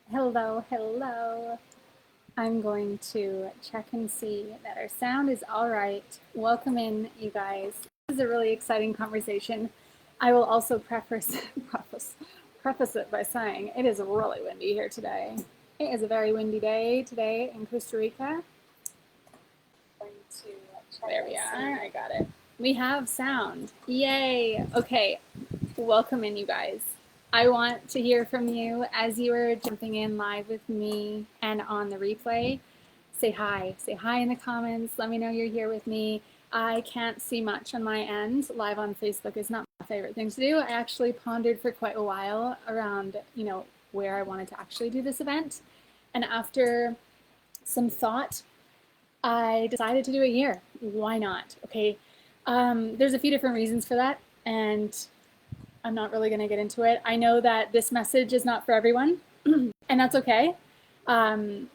Hello, hello. I'm going to check and see that our sound is all right. Welcome in, you guys. This is a really exciting conversation. I will also preface it by saying it is really windy here today. It is a very windy day today in Costa Rica. There we are. I got it. We have sound. Yay. Okay. Welcome in, you guys. I want to hear from you as you are jumping in live with me and on the replay. Say hi. Say hi in the comments. Let me know you're here with me. I can't see much on my end. Live on Facebook is not my favorite thing to do. I actually pondered for quite a while around, where I wanted to actually do this event. And after some thought, I decided to do it here. Why not? Okay. There's a few different reasons for that, and I'm not really going to get into it. I know that this message is not for everyone, and that's okay. I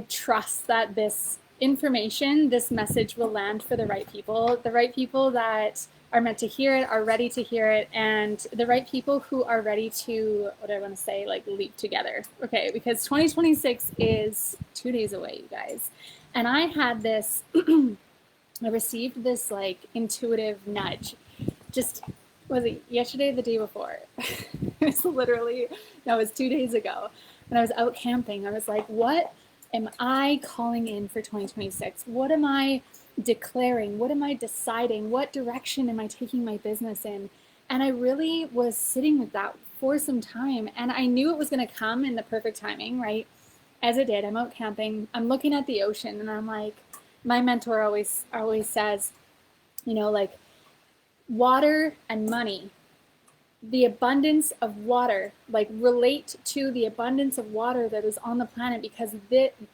trust that this information, this message will land for the right people that are meant to hear it, are ready to hear it, and the right people who are ready to, what do I want to say, like leap together. Okay, because 2026 is 2 days away, you guys. And I had this, I received this like intuitive nudge. Just, was it yesterday or the day before? It was 2 days ago. When I was out camping, I was like, what am I calling in for 2026? What am I declaring? What am I deciding? What direction am I taking my business in? And I really was sitting with that for some time, and I knew it was going to come in the perfect timing, right? As it did. I'm out camping. I'm looking at the ocean, and I'm like, my mentor always says, like water and money, the abundance of water, like relate to the abundance of water that is on the planet, because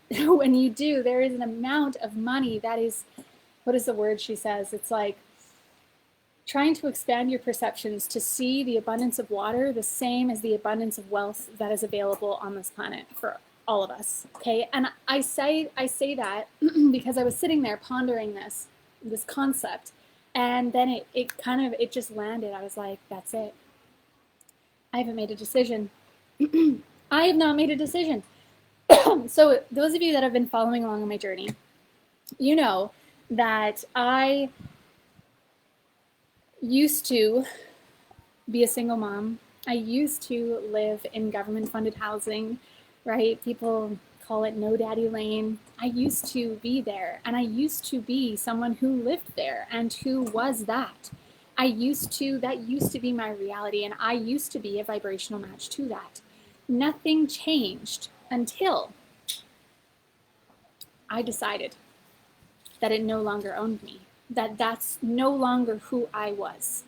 when you do, there is an amount of money that is, what is the word she says? It's like trying to expand your perceptions to see the abundance of water the same as the abundance of wealth that is available on this planet for all of us. Okay. And I say that because I was sitting there pondering this concept, and then it just landed. I was like, that's it. I haven't made a decision. I have not made a decision. So those of you that have been following along on my journey, you know that I used to be a single mom. I used to live in government-funded housing, right? People call it no daddy lane. I used to be there, and I used to be someone who lived there and who was that. That used to be my reality, and I used to be a vibrational match to that. Nothing changed until I decided that it no longer owned me, that's no longer who I was.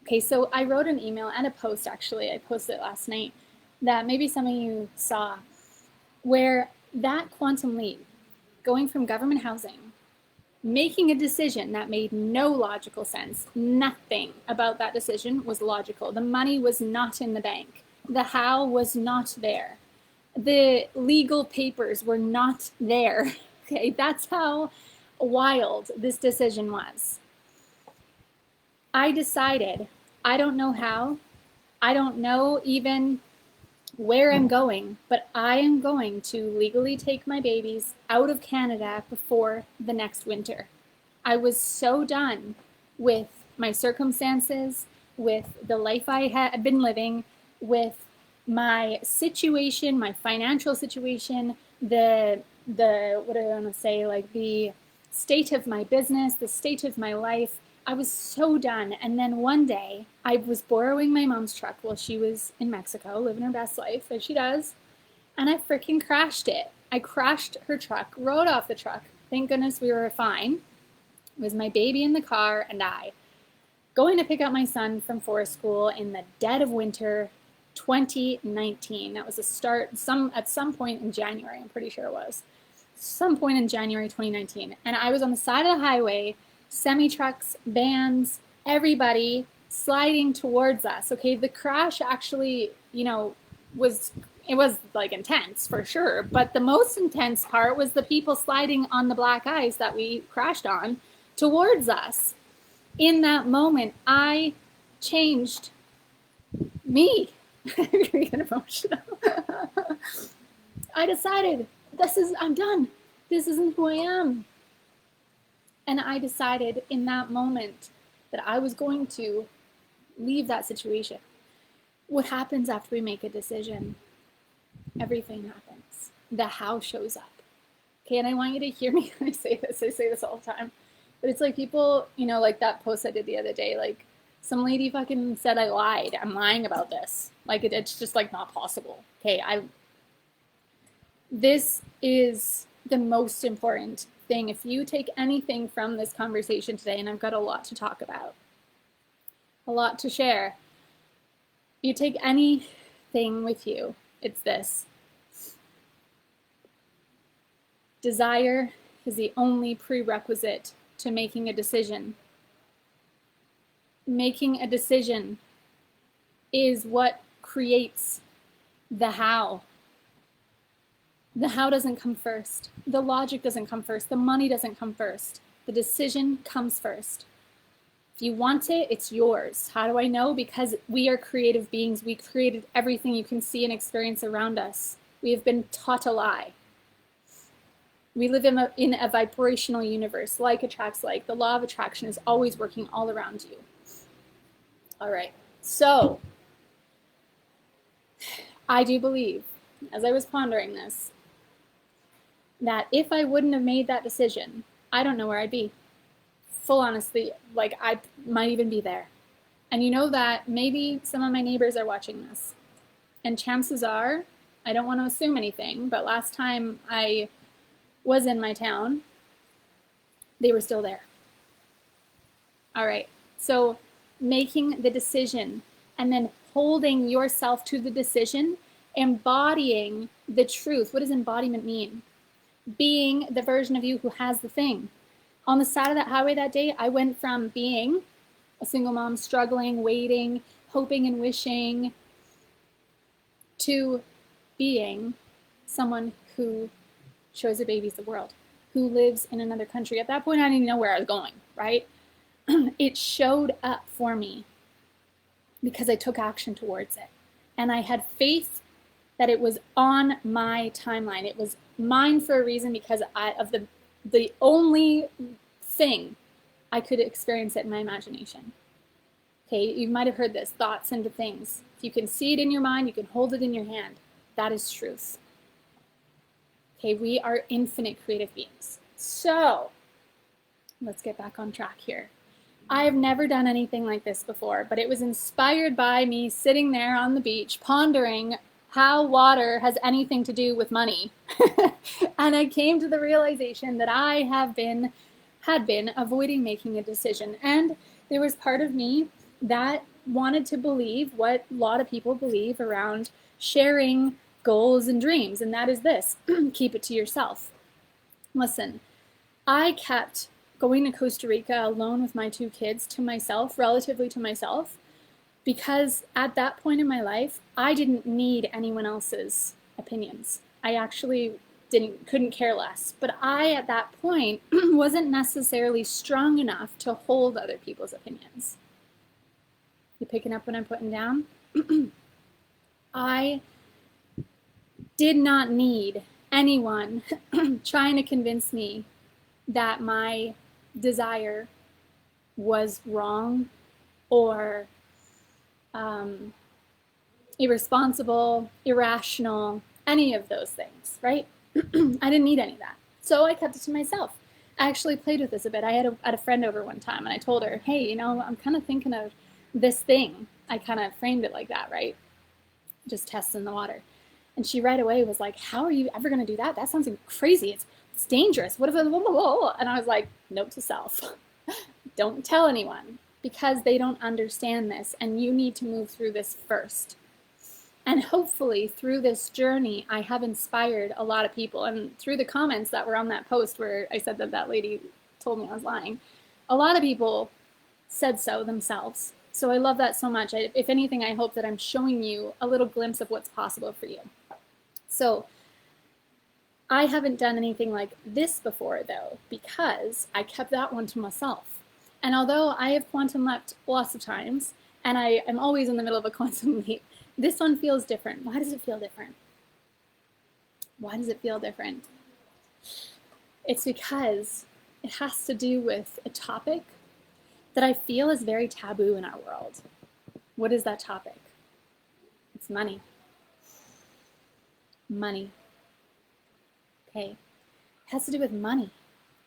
Okay, so I wrote an email and a post, actually, I posted it last night, that maybe some of you saw, where that quantum leap, going from government housing, making a decision that made no logical sense, nothing about that decision was logical. The money was not in the bank. The how was not there. The legal papers were not there. Okay, that's how wild this decision was. I decided, I don't know how, I don't know even where I'm going, but I am going to legally take my babies out of Canada before the next winter. I was so done with my circumstances, with the life I had been living, with my situation, my financial situation, the what do I want to say, like the state of my business, the state of my life. I was so done. And then one day I was borrowing my mom's truck while she was in Mexico, living her best life, as she does. And I freaking crashed it. I crashed her truck, rode off the truck. Thank goodness we were fine. It was my baby in the car and I going to pick up my son from forest school in the dead of winter 2019. That was at some point in January, I'm pretty sure it was. Some point in January 2019. And I was on the side of the highway, semi-trucks, vans, everybody sliding towards us. Okay, the crash actually, was like intense for sure, but the most intense part was the people sliding on the black ice that we crashed on towards us. In that moment, I changed me. I'm gonna get emotional. I decided I'm done. This isn't who I am. And I decided in that moment that I was going to leave that situation. What happens after we make a decision? Everything happens. The how shows up. Okay, and I want you to hear me when I say this. I say this all the time. But it's like people, like that post I did the other day, like some lady fucking said I lied. I'm lying about this. Like it's just like not possible. Okay, this is the most important thing. If you take anything from this conversation today, and I've got a lot to talk about, a lot to share, you take anything with you, it's this. Desire is the only prerequisite to making a decision. Making a decision is what creates the how. The how doesn't come first. The logic doesn't come first. The money doesn't come first. The decision comes first. If you want it, it's yours. How do I know? Because we are creative beings. We created everything you can see and experience around us. We have been taught a lie. We live in a vibrational universe. Like attracts like. The law of attraction is always working all around you. All right. So, I do believe, as I was pondering this, that if I wouldn't have made that decision, I don't know where I'd be. Full honesty, like I might even be there. And you know that maybe some of my neighbors are watching this. And chances are, I don't want to assume anything, but last time I was in my town, they were still there. All right, so making the decision and then holding yourself to the decision, embodying the truth. What does embodiment mean? Being the version of you who has the thing. On the side of that highway that day, I went from being a single mom, struggling, waiting, hoping and wishing, to being someone who shows her babies the world, who lives in another country. At that point, I didn't even know where I was going, right? It showed up for me because I took action towards it. And I had faith that it was on my timeline. It was mine for a reason because of the only thing I could experience it in my imagination. Okay, you might have heard this, thoughts into things. If you can see it in your mind, you can hold it in your hand. That is truth. Okay, we are infinite creative beings. So, let's get back on track here. I have never done anything like this before, but it was inspired by me sitting there on the beach pondering how water has anything to do with money. And I came to the realization that I had been avoiding making a decision. And there was part of me that wanted to believe what a lot of people believe around sharing goals and dreams. And that is this, keep it to yourself. Listen, I kept going to Costa Rica alone with my 2 kids to myself, relatively to myself, because at that point in my life, I didn't need anyone else's opinions. I actually couldn't care less. But I, at that point, wasn't necessarily strong enough to hold other people's opinions. You picking up what I'm putting down? I did not need anyone trying to convince me that my desire was wrong or irresponsible, irrational, any of those things, right? I didn't need any of that. So I kept it to myself. I actually played with this a bit. I had a friend over one time and I told her, hey, I'm kind of thinking of this thing. I kind of framed it like that, right? Just testing the water. And she right away was like, how are you ever going to do that? That sounds crazy. It's dangerous. What if it, and I was like, note to self, don't tell anyone, because they don't understand this and you need to move through this first. And hopefully through this journey, I have inspired a lot of people. And through the comments that were on that post where I said that lady told me I was lying, a lot of people said so themselves. So I love that so much. If anything, I hope that I'm showing you a little glimpse of what's possible for you. So I haven't done anything like this before, though, because I kept that one to myself. And although I have quantum leapt lots of times, and I am always in the middle of a quantum leap, This one feels different. Why does it feel different? Why does it feel different? It's because it has to do with a topic that I feel is very taboo in our world. What is that topic? It's money. Money. Okay. It has to do with money.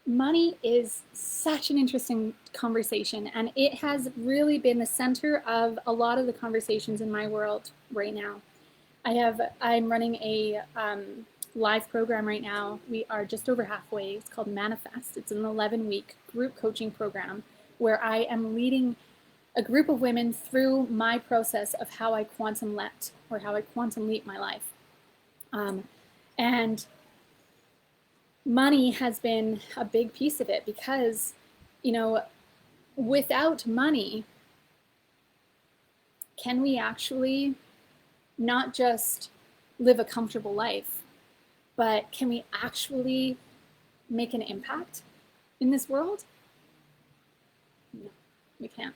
Money is such an interesting conversation, and it has really been the center of a lot of the conversations in my world right now. I'm running a live program right now. We are just over halfway. It's called Manifest. It's an 11-week group coaching program where I am leading a group of women through my process of how I quantum leap my life. And money has been a big piece of it because, without money, can we actually not just live a comfortable life, but can we actually make an impact in this world? No, we can't.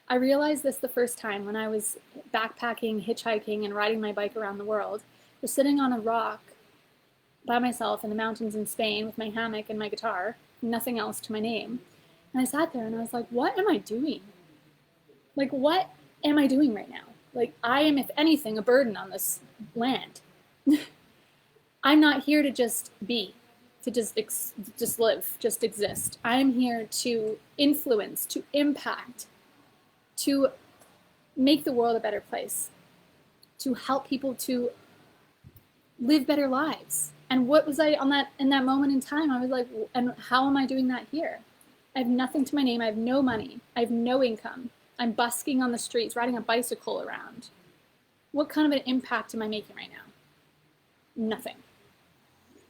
I realized this the first time when I was backpacking, hitchhiking, and riding my bike around the world. I was sitting on a rock by myself in the mountains in Spain with my hammock and my guitar, nothing else to my name. And I sat there and I was like, what am I doing? Like, what am I doing right now? Like, I am, if anything, a burden on this land. I'm not here to just be, to just live, just exist. I am here to influence, to impact, to make the world a better place, to help people to live better lives. And what was I in that moment in time? I was like, and how am I doing that here? I have nothing to my name. I have no money. I have no income. I'm busking on the streets, riding a bicycle around. What kind of an impact am I making right now? Nothing.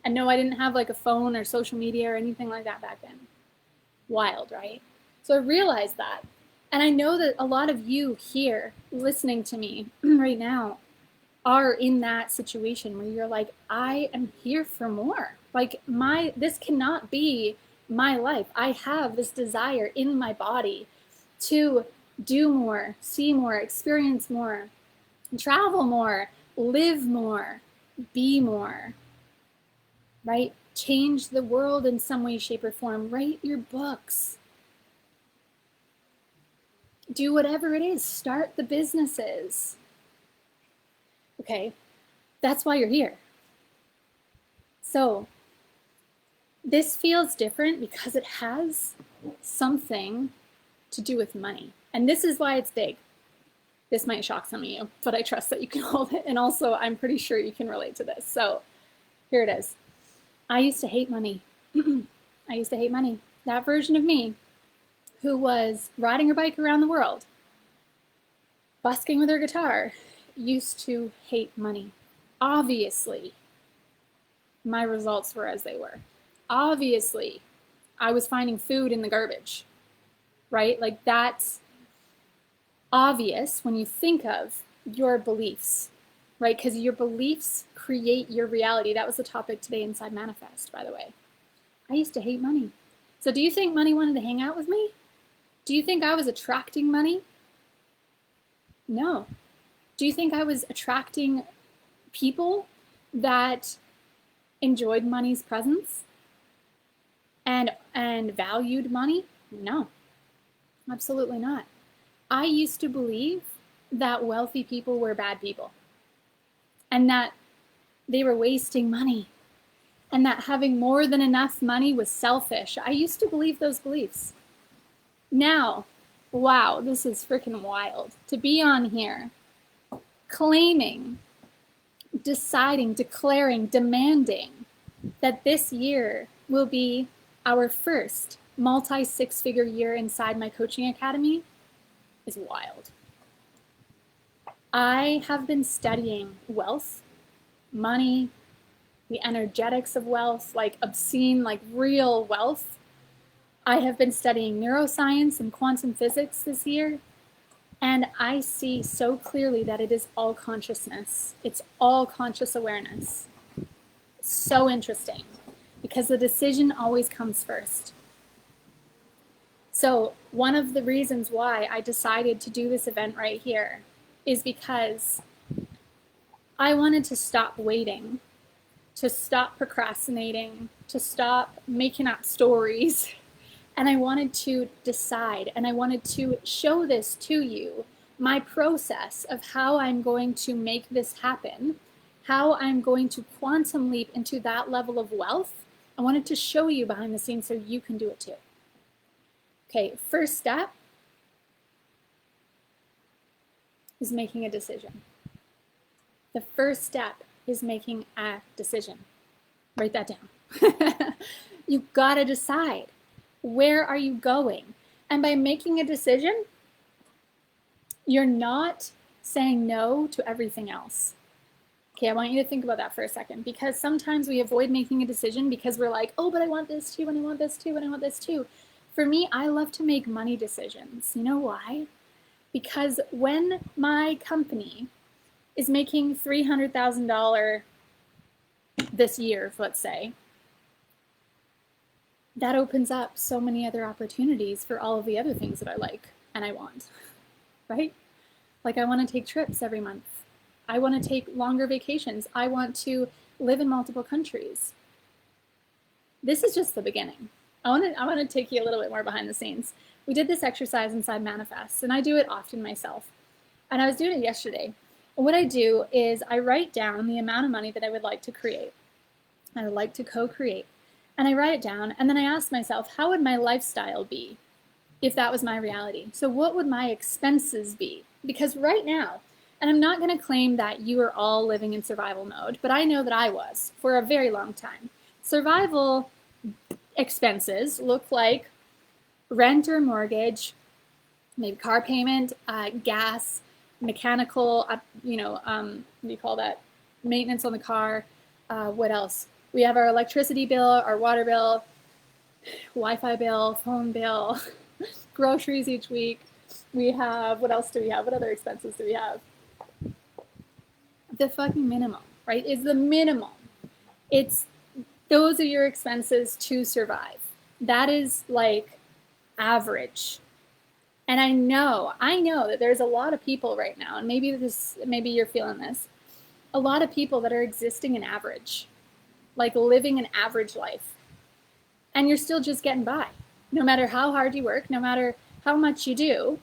And no, I didn't have like a phone or social media or anything like that back then. Wild, right? So I realized that. And I know that a lot of you here listening to me right now are in that situation where you're like, I am here for more. Like, this cannot be my life. I have this desire in my body to do more, see more, experience more, travel more, live more, be more, right? Change the world in some way, shape, or form. Write your books. Do whatever it is. Start the businesses. Okay, that's why you're here. So this feels different because it has something to do with money. And this is why it's big. This might shock some of you, but I trust that you can hold it. And also, I'm pretty sure you can relate to this. So here it is. I used to hate money. I used to hate money. That version of me who was riding her bike around the world, busking with her guitar, used to hate money. Obviously, my results were as they were. Obviously, I was finding food in the garbage, right? Like, that's obvious when you think of your beliefs, right? Because your beliefs create your reality. That was the topic today inside Manifest, by the way. I used to hate money. So do you think money wanted to hang out with me? Do you think I was attracting money? No. Do you think I was attracting people that enjoyed money's presence and valued money? No, absolutely not. I used to believe that wealthy people were bad people and that they were wasting money and that having more than enough money was selfish. I used to believe those beliefs. Now, wow, this is freaking wild to be on here claiming, deciding, declaring, demanding that this year will be our first multi-six-figure year inside my coaching academy is wild. I have been studying wealth, money, the energetics of wealth, like obscene, like real wealth. I have been studying neuroscience and quantum physics this year. And I see so clearly that it is all consciousness. It's all conscious awareness. So interesting because the decision always comes first. So one of the reasons why I decided to do this event right here is because I wanted to stop waiting, to stop procrastinating, to stop making up stories. And I wanted to decide, and I wanted to show this to you, my process of how I'm going to make this happen, how I'm going to quantum leap into that level of wealth. I wanted to show you behind the scenes so you can do it too. Okay, first step is making a decision. The first step is making a decision. Write that down. You've got to decide. Where are you going? And by making a decision, you're not saying no to everything else. Okay, I want you to think about that for a second, because sometimes we avoid making a decision because we're like, oh, but I want this too, and I want this too, and I want this too. For me, I love to make money decisions. You know why? Because when my company is making $300,000 this year, let's say, that opens up so many other opportunities for all of the other things that I like and I want, right? Like I want to take trips every month. I want to take longer vacations. I want to live in multiple countries. This is just the beginning. I want to take you a little bit more behind the scenes. We did this exercise inside Manifest, and I do it often myself. And I was doing it yesterday. And what I do is I write down the amount of money that I would like to create. I would like to co-create. And I write it down, and then I ask myself, how would my lifestyle be if that was my reality? So what would my expenses be? Because right now, and I'm not going to claim that you are all living in survival mode, but I know that I was for a very long time. Survival expenses look like rent or mortgage, maybe car payment, gas, mechanical, what do you call that? Maintenance on the car. What else? We have our electricity bill, our water bill, Wi-Fi bill, phone bill, groceries each week. We have, what else do we have? What other expenses do we have? The fucking minimum, right? Is the minimum. Those are your expenses to survive. That is like average. And I know that there's a lot of people right now, and maybe you're feeling this, a lot of people that are existing in average, like living an average life. And you're still just getting by. No matter how hard you work, no matter how much you do,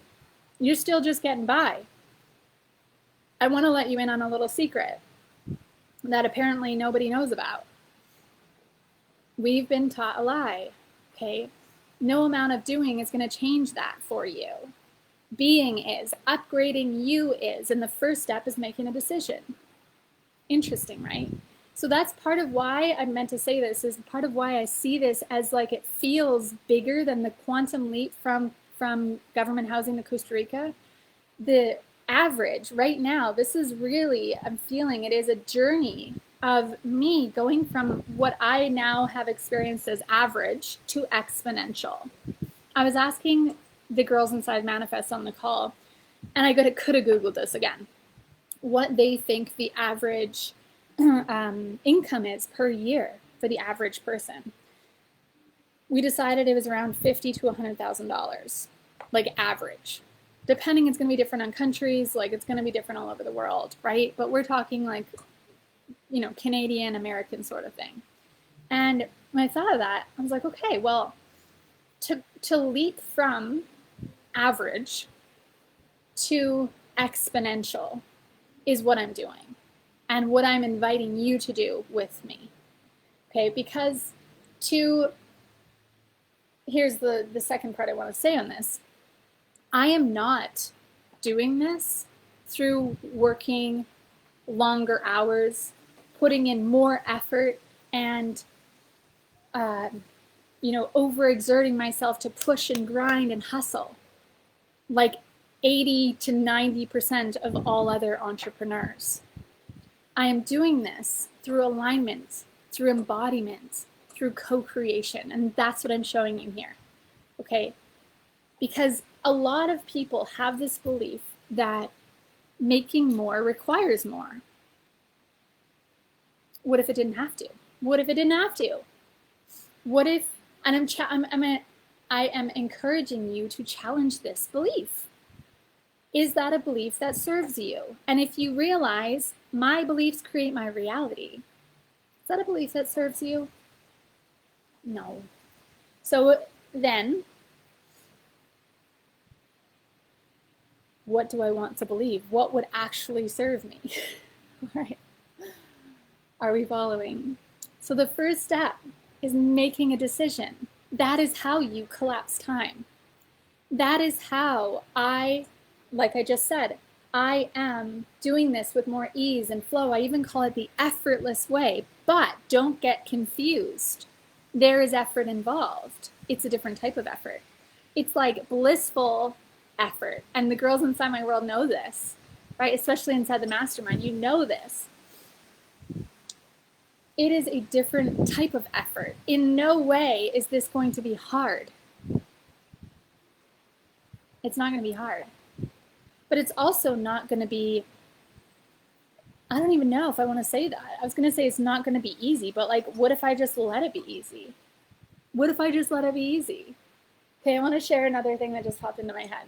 you're still just getting by. I want to let you in on a little secret that apparently nobody knows about. We've been taught a lie, okay? No amount of doing is going to change that for you. Being is, upgrading you is, and the first step is making a decision. Interesting, right? So that's part of why I meant to say this, is part of why I see this as like it feels bigger than the quantum leap from government housing to Costa Rica. The average right now, this is really, I'm feeling it is a journey of me going from what I now have experienced as average to exponential. I was asking the girls inside Manifest on the call, and I could have Googled this again, what they think the average income is per year for the average person. We decided it was around $50,000 to $100,000, like average. Depending, it's going to be different on countries, like it's going to be different all over the world, right? But we're talking like, Canadian, American sort of thing. And when I thought of that, I was like, okay, well, to leap from average to exponential is what I'm doing and what I'm inviting you to do with me. Okay, because here's the second part I want to say on this. I am not doing this through working longer hours, putting in more effort, and overexerting myself to push and grind and hustle like 80 to 90% of all other entrepreneurs. I am doing this through alignment, through embodiment, through co-creation, and that's what I'm showing you here, okay? Because a lot of people have this belief that making more requires more. What if it didn't have to? What if it didn't have to? What if, and I am encouraging you to challenge this belief. Is that a belief that serves you? And if you realize My beliefs create my reality. Is that a belief that serves you? No. So then, what do I want to believe? What would actually serve me? Right? Are we following? So the first step is making a decision. That is how you collapse time. That is how like I just said, I am doing this with more ease and flow. I even call it the effortless way. But don't get confused. There is effort involved. It's a different type of effort. It's like blissful effort. And the girls inside my world know this, right? Especially inside the mastermind, you know this. It is a different type of effort. In no way is this going to be hard. It's not going to be hard. But it's also not going to be, I don't even know if I want to say that. I was going to say it's not going to be easy, but like, what if I just let it be easy? What if I just let it be easy? Okay, I want to share another thing that just popped into my head.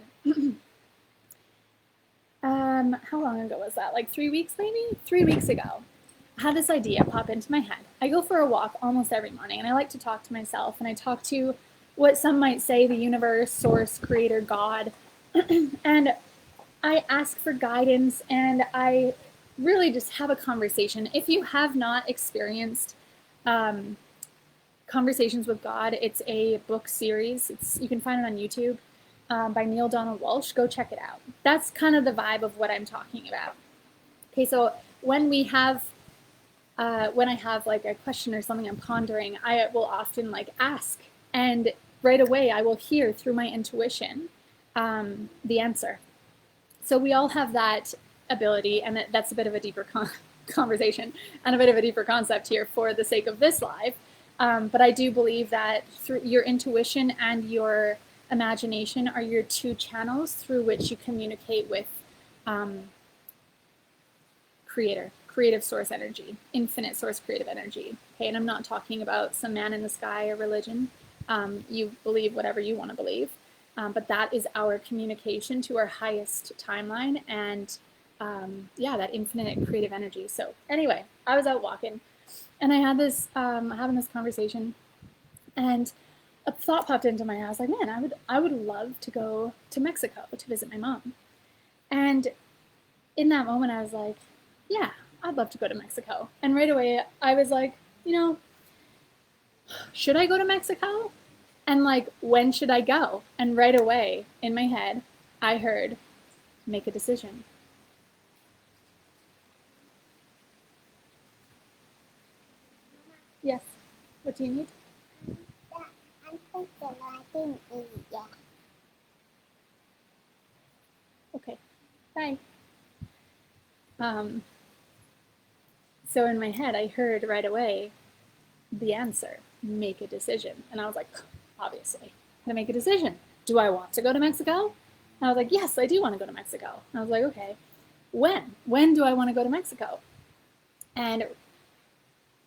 How long ago was that? Like 3 weeks maybe? 3 weeks ago. I had this idea pop into my head. I go for a walk almost every morning, and I like to talk to myself, and I talk to what some might say the universe, source, creator, God. And I ask for guidance, and I really just have a conversation. If you have not experienced Conversations with God, it's a book series. You can find it on YouTube by Neil Donald Walsh. Go check it out. That's kind of the vibe of what I'm talking about. Okay, so when I have like a question or something I'm pondering, I will often like ask, and right away I will hear through my intuition the answer. So we all have that ability, and that's a bit of a deeper conversation and a bit of a deeper concept here for the sake of this live. But I do believe that through your intuition and your imagination are your two channels through which you communicate with creative source energy, infinite source creative energy. Okay, and I'm not talking about some man in the sky or religion. You believe whatever you want to believe. But that is our communication to our highest timeline, and that infinite creative energy. So anyway, I was out walking, and I had this having this conversation, and a thought popped into my head. I was like, man, I would love to go to Mexico to visit my mom. And in that moment, I was like, yeah, I'd love to go to Mexico. And right away, I was like, should I go to Mexico? And like, when should I go? And right away in my head, I heard, make a decision. Yes. What do you need? Okay. Bye. So in my head, I heard right away the answer, make a decision. And I was like, obviously, I'm gonna make a decision. Do I want to go to Mexico? And I was like, yes, I do want to go to Mexico. And I was like, okay, when? When do I want to go to Mexico? And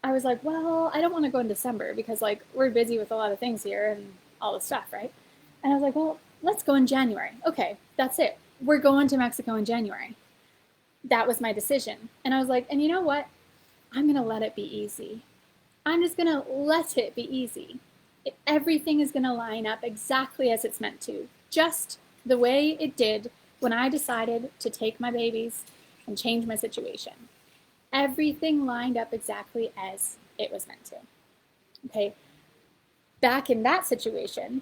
I was like, well, I don't want to go in December because like we're busy with a lot of things here and all this stuff, right? And I was like, well, let's go in January. Okay, that's it. We're going to Mexico in January. That was my decision. And I was like, and you know what? I'm gonna let it be easy. I'm just gonna let it be easy. Everything is gonna line up exactly as it's meant to, just the way it did when I decided to take my babies and change my situation. Everything lined up exactly as it was meant to. Okay. Back in that situation,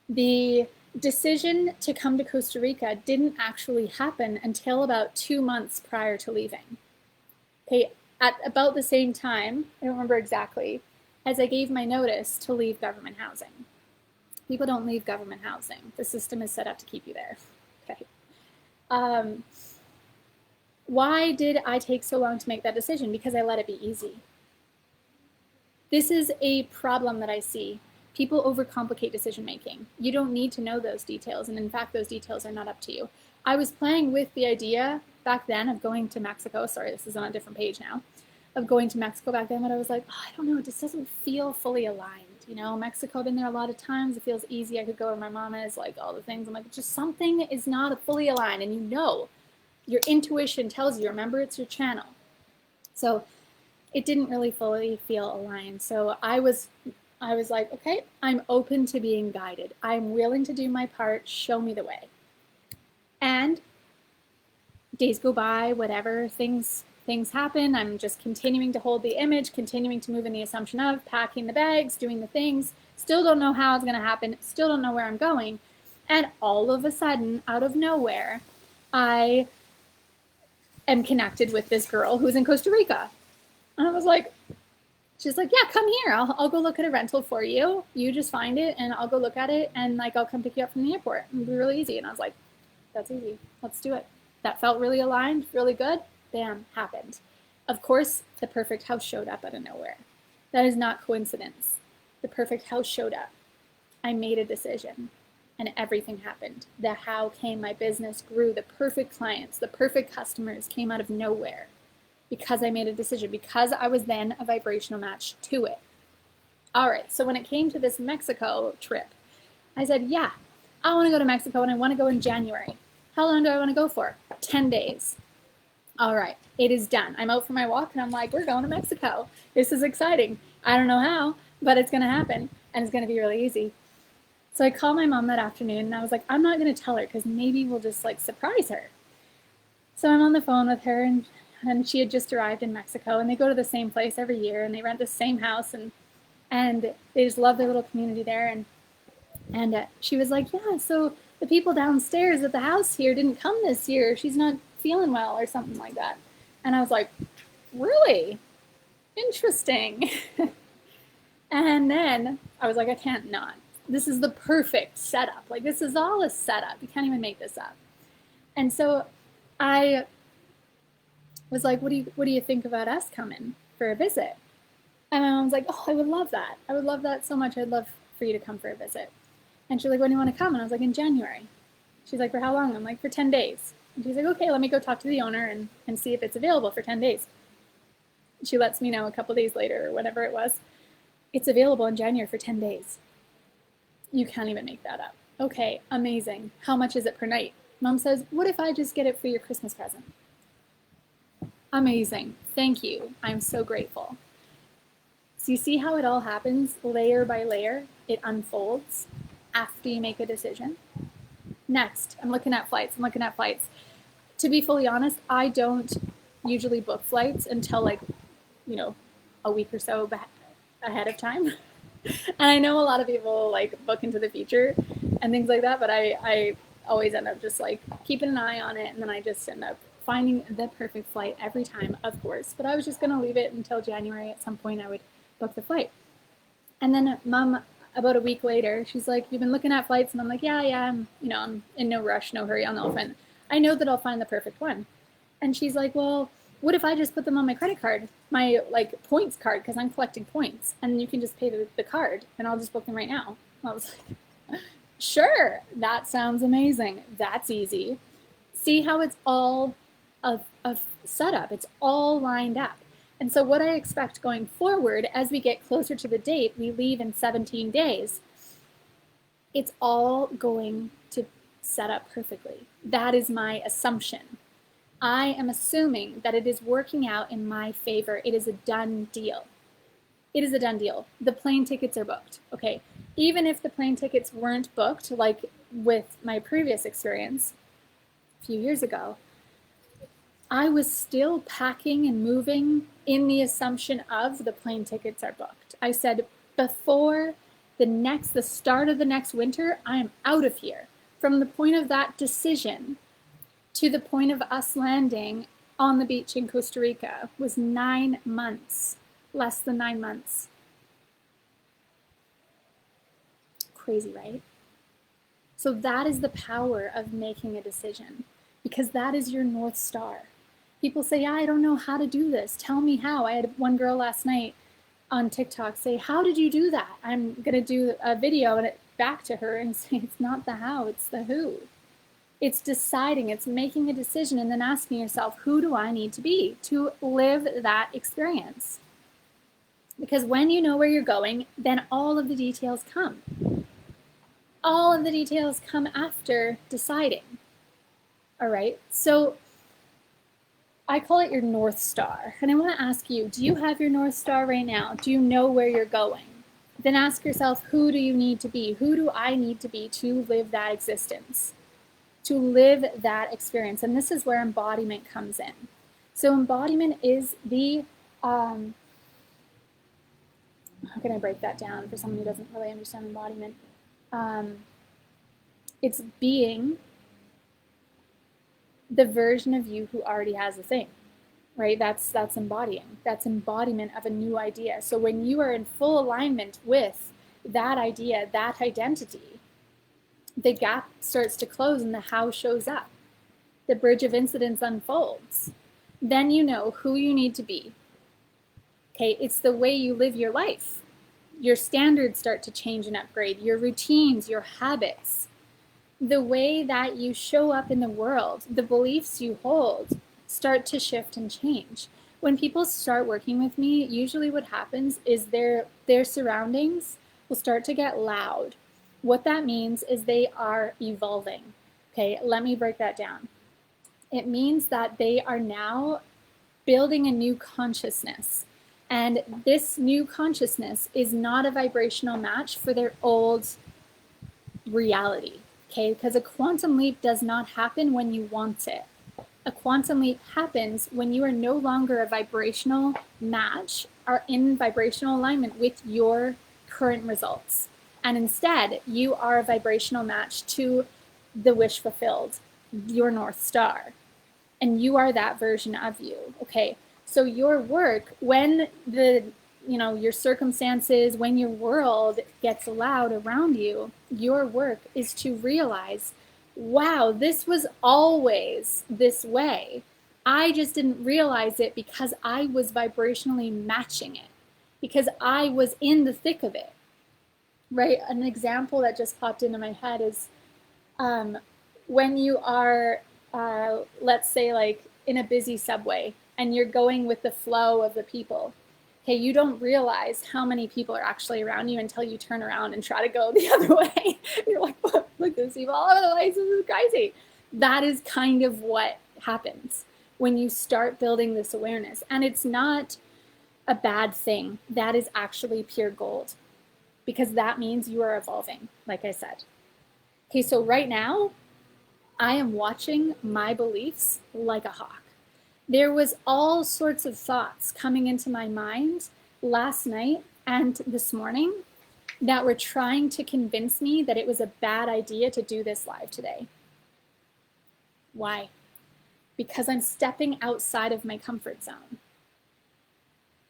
the decision to come to Costa Rica didn't actually happen until about 2 months prior to leaving. Okay, at about the same time, I don't remember exactly, as I gave my notice to leave government housing. People don't leave government housing. The system is set up to keep you there. Okay. Why did I take so long to make that decision? Because I let it be easy. This is a problem that I see. People overcomplicate decision making. You don't need to know those details, and in fact, those details are not up to you. I was playing with the idea back then of going to Mexico. Sorry, this is on a different page now. Of going to Mexico back then, but I was like, oh, I don't know, it just doesn't feel fully aligned. Mexico, I've been there a lot of times. It feels easy. I could go where my mom is, like all the things. I'm like, just something is not fully aligned, and Your intuition tells you, remember, it's your channel. So it didn't really fully feel aligned. So I was like, okay, I'm open to being guided. I'm willing to do my part. Show me the way. And days go by, whatever, things happen. I'm just continuing to hold the image, continuing to move in the assumption of packing the bags, doing the things. Still don't know how it's going to happen. Still don't know where I'm going. And all of a sudden, out of nowhere, I am connected with this girl who's in Costa Rica. And I was like, she's like, yeah, come here. I'll go look at a rental for you. You just find it and I'll go look at it and like I'll come pick you up from the airport. It'll be really easy. And I was like, that's easy. Let's do it. That felt really aligned, really good. Bam, happened. Of course, the perfect house showed up out of nowhere. That is not coincidence. The perfect house showed up. I made a decision and everything happened. The how came, my business grew, the perfect clients, the perfect customers came out of nowhere because I made a decision, because I was then a vibrational match to it. All right, so when it came to this Mexico trip, I said, yeah, I want to go to Mexico and I want to go in January. How long do I want to go for? 10 days. All right, it is done. I'm out for my walk and I'm like, we're going to Mexico. This is exciting. I don't know how, but it's going to happen and it's going to be really easy. So I called my mom that afternoon and I was like, I'm not going to tell her because maybe we'll just like surprise her. So I'm on the phone with her and she had just arrived in Mexico and they go to the same place every year and they rent the same house and they just love their little community there. And she was like, yeah, so the people downstairs at the house here didn't come this year. She's not feeling well or something like that. And I was like, really? Interesting. And then I was like, I can't not. This is the perfect setup. Like, this is all a setup. You can't even make this up. And so I was like, what do you think about us coming for a visit? And my mom's like, oh, I would love that. I would love that so much. I'd love for you to come for a visit. And she's like, when do you want to come? And I was like, in January. She's like, for how long? I'm like, for 10 days. And she's like, okay, let me go talk to the owner and see if it's available for 10 days. She lets me know a couple days later or whatever it was. It's available in January for 10 days. You can't even make that up. Okay, amazing. How much is it per night? Mom says, what if I just get it for your Christmas present? Amazing. Thank you. I'm so grateful. So you see how it all happens layer by layer? It unfolds after you make a decision. Next, I'm looking at flights. To be fully honest, I don't usually book flights until like, a week or so ahead of time. And I know a lot of people like book into the future and things like that, but I always end up just like keeping an eye on it. And then I just end up finding the perfect flight every time, of course. But I was just going to leave it until January. At some point I would book the flight. And then Mom, about a week later, she's like, you've been looking at flights? And I'm like, yeah, I'm in no rush, no hurry. I know that I'll find the perfect one. And she's like, well, what if I just put them on my credit card, my like points card, because I'm collecting points, and you can just pay the card and I'll just book them right now. I was like, sure, that sounds amazing. That's easy. See how it's all a setup. It's all lined up. And so what I expect going forward, as we get closer to the date, we leave in 17 days, it's all going to set up perfectly. That is my assumption. I am assuming that it is working out in my favor. It is a done deal. It is a done deal. The plane tickets are booked. Okay. Even if the plane tickets weren't booked, like with my previous experience a few years ago, I was still packing and moving in the assumption of the plane tickets are booked. I said, before the start of the next winter, I am out of here. From the point of that decision to the point of us landing on the beach in Costa Rica was 9 months, less than 9 months. Crazy, right? So that is the power of making a decision, because that is your North Star. People say, yeah, I don't know how to do this. Tell me how. I had one girl last night on TikTok say, how did you do that? I'm going to do a video and it back to her and say, it's not the how, it's the who. It's deciding, it's making a decision and then asking yourself, who do I need to be to live that experience? Because when you know where you're going, then all of the details come. All of the details come after deciding. All right, so I call it your North Star. And I want to ask you, do you have your North Star right now? Do you know where you're going? Then ask yourself, who do you need to be? Who do I need to be to live that existence, to live that experience? And this is where embodiment comes in. So embodiment is the, how can I break that down for someone who doesn't really understand embodiment? It's being the version of you who already has a thing, right? That's embodying. That's embodiment of a new idea. So when you are in full alignment with that idea, that identity, the gap starts to close and the how shows up. The bridge of incidents unfolds. Then you know who you need to be. Okay, it's the way you live your life. Your standards start to change and upgrade. Your routines, your habits, the way that you show up in the world, the beliefs you hold start to shift and change. When people start working with me, usually what happens is their surroundings will start to get loud. What that means is they are evolving. Okay, let me break that down. It means that they are now building a new consciousness. And this new consciousness is not a vibrational match for their old reality. Okay, because a quantum leap does not happen when you want it. A quantum leap happens when you are no longer a vibrational match or in vibrational alignment with your current results. And instead, you are a vibrational match to the wish fulfilled, your North Star. And you are that version of you. Okay, so your work, when your circumstances, when your world gets loud around you, your work is to realize, wow, this was always this way. I just didn't realize it because I was vibrationally matching it, because I was in the thick of it, right? An example that just popped into my head is when you are, let's say, like in a busy subway and you're going with the flow of the people. Okay, you don't realize how many people are actually around you until you turn around and try to go the other way. You're like, look, there's people all over the place, this is crazy. That is kind of what happens when you start building this awareness. And it's not a bad thing. That is actually pure gold, because that means you are evolving, like I said. Okay, so right now, I am watching my beliefs like a hawk. There was all sorts of thoughts coming into my mind last night and this morning that were trying to convince me that it was a bad idea to do this live today. Why? Because I'm stepping outside of my comfort zone.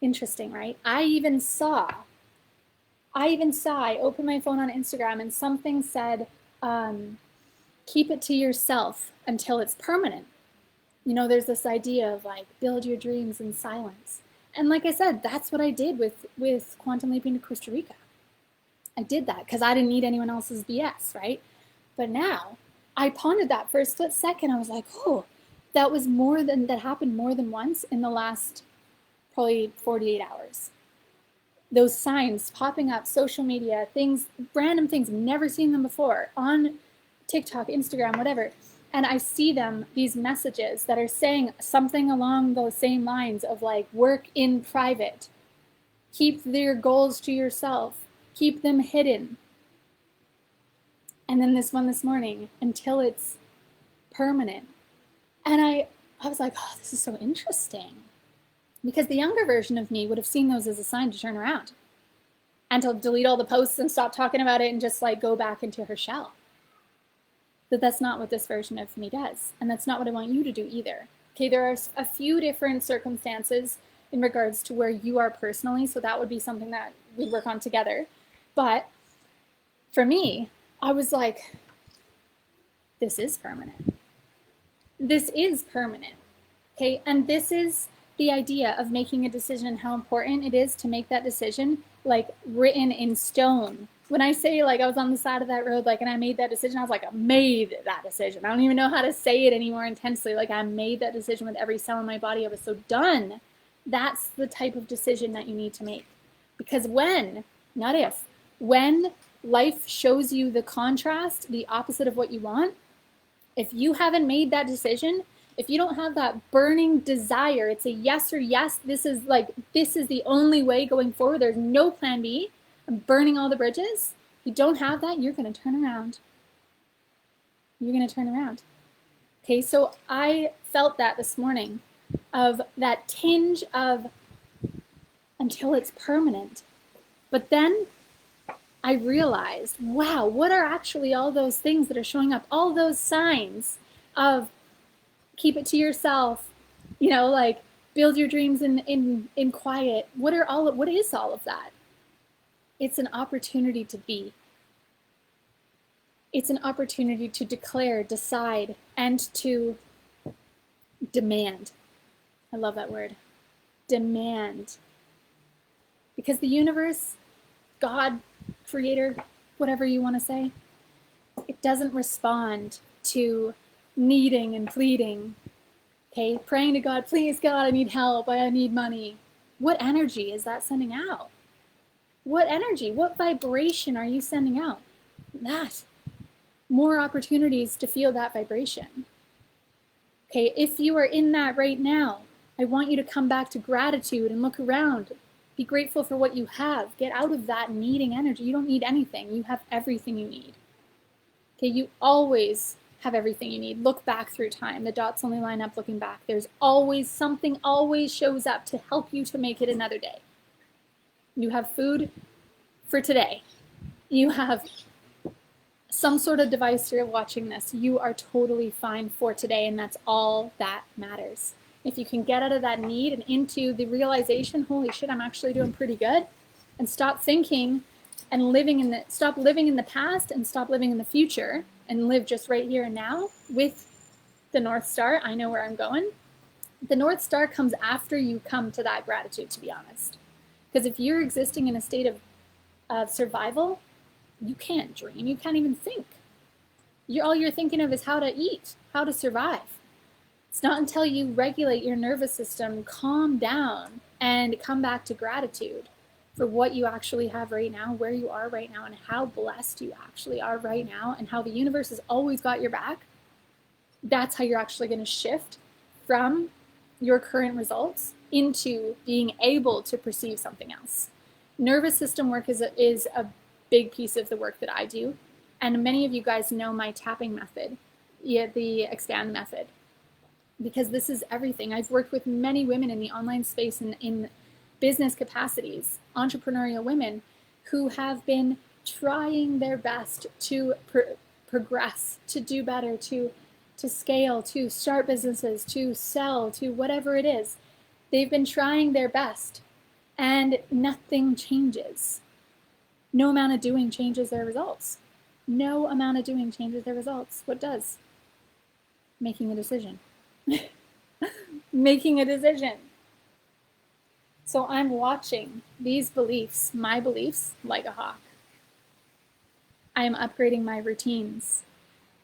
Interesting, right? I opened my phone on Instagram and something said, keep it to yourself until it's permanent. You know, there's this idea of like, build your dreams in silence. And like I said, that's what I did with quantum leaping to Costa Rica. I did that because I didn't need anyone else's BS, right? But now I pondered that for a split second. I was like, oh, that happened more than once in the last probably 48 hours. Those signs popping up, social media, things, random things, never seen them before on TikTok, Instagram, whatever. And I see them, these messages that are saying something along those same lines of like, work in private, keep your goals to yourself, keep them hidden. And then this one this morning, until it's permanent. And I was like, oh, this is so interesting. Because the younger version of me would have seen those as a sign to turn around and to delete all the posts and stop talking about it and just like go back into her shell. But that's not what this version of me does. And that's not what I want you to do either. Okay, there are a few different circumstances in regards to where you are personally, so that would be something that we work on together. But for me, I was like, this is permanent. This is permanent. Okay, and this is the idea of making a decision and how important it is to make that decision like written in stone. When I say like I was on the side of that road, like, and I made that decision, I was like, I made that decision. I don't even know how to say it anymore intensely. Like I made that decision with every cell in my body. I was so done. That's the type of decision that you need to make. Because when, not if, when life shows you the contrast, the opposite of what you want, if you haven't made that decision, If you don't have that burning desire, it's a yes or yes, this is the only way going forward. There's no plan B. I'm burning all the bridges. If you don't have that, you're going to turn around. You're going to turn around. Okay, so I felt that this morning, of that tinge of until it's permanent. But then I realized, wow, what are actually all those things that are showing up? All those signs of keep it to yourself, like build your dreams in quiet. What is all of that? It's an opportunity to be. It's an opportunity to declare, decide, and to demand. I love that word. Demand. Because the universe, God, creator, whatever you want to say, it doesn't respond to needing and pleading. Okay, praying to God, please God, I need help, I need money. What energy is that sending out? What energy, what vibration are you sending out? That. More opportunities to feel that vibration. Okay, if you are in that right now, I want you to come back to gratitude and look around. Be grateful for what you have. Get out of that needing energy. You don't need anything. You have everything you need. Okay, you always have everything you need. Look back through time. The dots only line up looking back. There's always something always shows up to help you to make it another day. You have food for today. You have some sort of device you're watching this. You are totally fine for today, and that's all that matters. If you can get out of that need and into the realization, holy shit, I'm actually doing pretty good, and stop thinking and stop living in the past and stop living in the future and live just right here and now with the North Star. I know where I'm going. The North Star comes after you come to that gratitude, to be honest. Because if you're existing in a state of survival, you can't dream. You can't even think. All you're thinking of is how to eat, how to survive. It's not until you regulate your nervous system, calm down, and come back to gratitude for what you actually have right now, where you are right now, and how blessed you actually are right now, and how the universe has always got your back. That's how you're actually going to shift from your current results into being able to perceive something else. Nervous system work is a big piece of the work that I do. And many of you guys know my tapping method, the expand method, because this is everything. I've worked with many women in the online space and in business capacities, entrepreneurial women who have been trying their best to progress, to do better, to scale, to start businesses, to sell, to whatever it is. They've been trying their best and nothing changes. No amount of doing changes their results. No amount of doing changes their results. What does? Making a decision. Making a decision. So I'm watching these beliefs, my beliefs, like a hawk. I am upgrading my routines.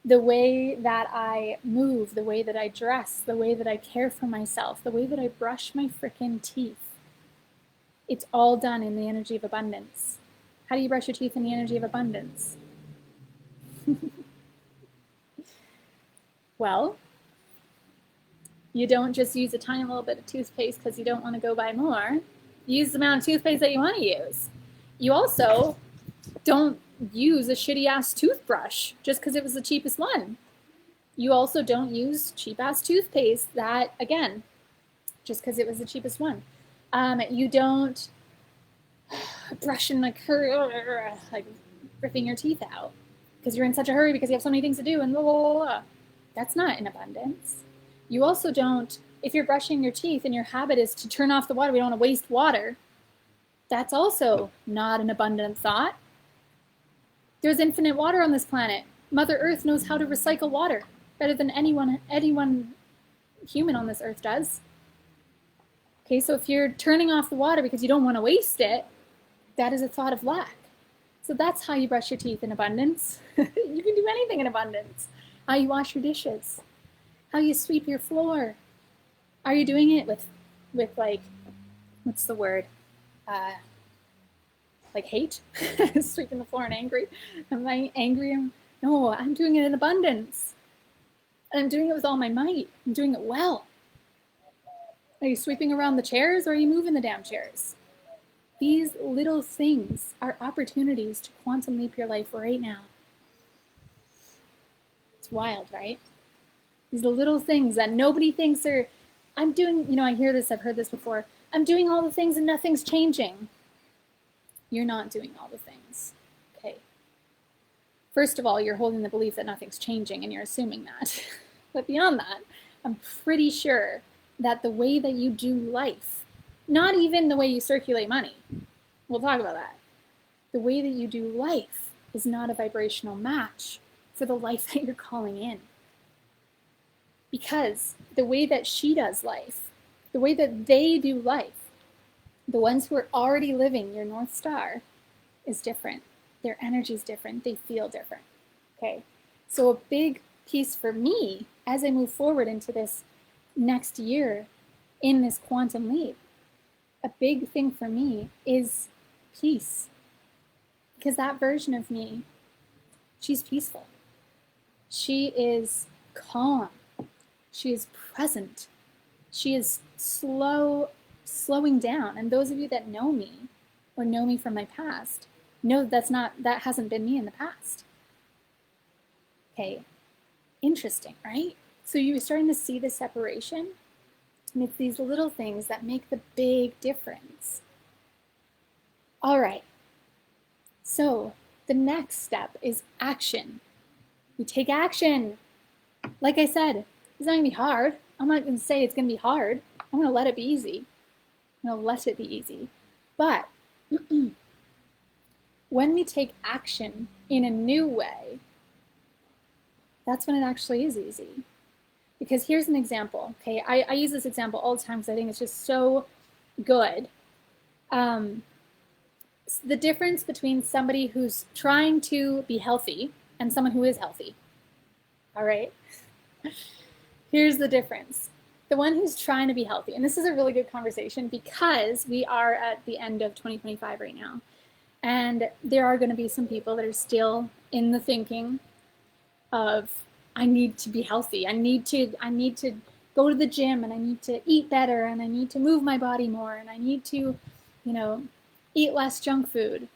The way that I move, the way that I dress, the way that I care for myself, the way that I brush my frickin' teeth. It's all done in the energy of abundance. How do you brush your teeth in the energy of abundance? Well, you don't just use a tiny little bit of toothpaste because you don't want to go buy more. Use the amount of toothpaste that you want to use. You also don't use a shitty ass toothbrush just because it was the cheapest one. You also don't use cheap ass toothpaste that, again, just because it was the cheapest one. You don't brush and like ripping your teeth out because you're in such a hurry because you have so many things to do and blah, blah, blah, blah. That's not in abundance. You also don't, if you're brushing your teeth and your habit is to turn off the water, we don't want to waste water, that's also not an abundant thought. There's infinite water on this planet. Mother Earth knows how to recycle water better than anyone human on this earth does. Okay, so if you're turning off the water because you don't want to waste it, that is a thought of lack. So that's how you brush your teeth in abundance. You can do anything in abundance. How you wash your dishes. How you sweep your floor. Are you doing it with like, what's the word? Like hate? Sweeping the floor and angry? Am I angry? No, I'm doing it in abundance. And I'm doing it with all my might. I'm doing it well. Are you sweeping around the chairs or are you moving the damn chairs? These little things are opportunities to quantum leap your life right now. It's wild, right? These little things that nobody thinks are, I'm doing, you know, I hear this, I've heard this before. I'm doing all the things and nothing's changing. You're not doing all the things, okay? First of all, you're holding the belief that nothing's changing and you're assuming that. But beyond that, I'm pretty sure that the way that you do life, not even the way you circulate money, we'll talk about that. The way that you do life is not a vibrational match for the life that you're calling in. Because the way that she does life, the way that they do life, the ones who are already living your North Star is different. Their energy is different. They feel different. Okay. So a big piece for me as I move forward into this next year in this quantum leap, a big thing for me is peace. Because that version of me, she's peaceful. She is calm. She is present. She is slowing down. And those of you that know me or know me from my past know that hasn't been me in the past. Okay, interesting, right? So you're starting to see the separation. And it's these little things that make the big difference. All right. So the next step is action. We take action. Like I said, it's not going to be hard. I'm not going to say it's going to be hard. I'm going to let it be easy. I'm going to let it be easy. But when we take action in a new way, that's when it actually is easy. Because here's an example. Okay, I use this example all the time because I think it's just so good. The difference between somebody who's trying to be healthy and someone who is healthy. All right. Here's the difference. The one who's trying to be healthy, and this is a really good conversation because we are at the end of 2025 right now. And there are going to be some people that are still in the thinking of, I need to be healthy. I need to go to the gym and I need to eat better and I need to move my body more and I need to, eat less junk food.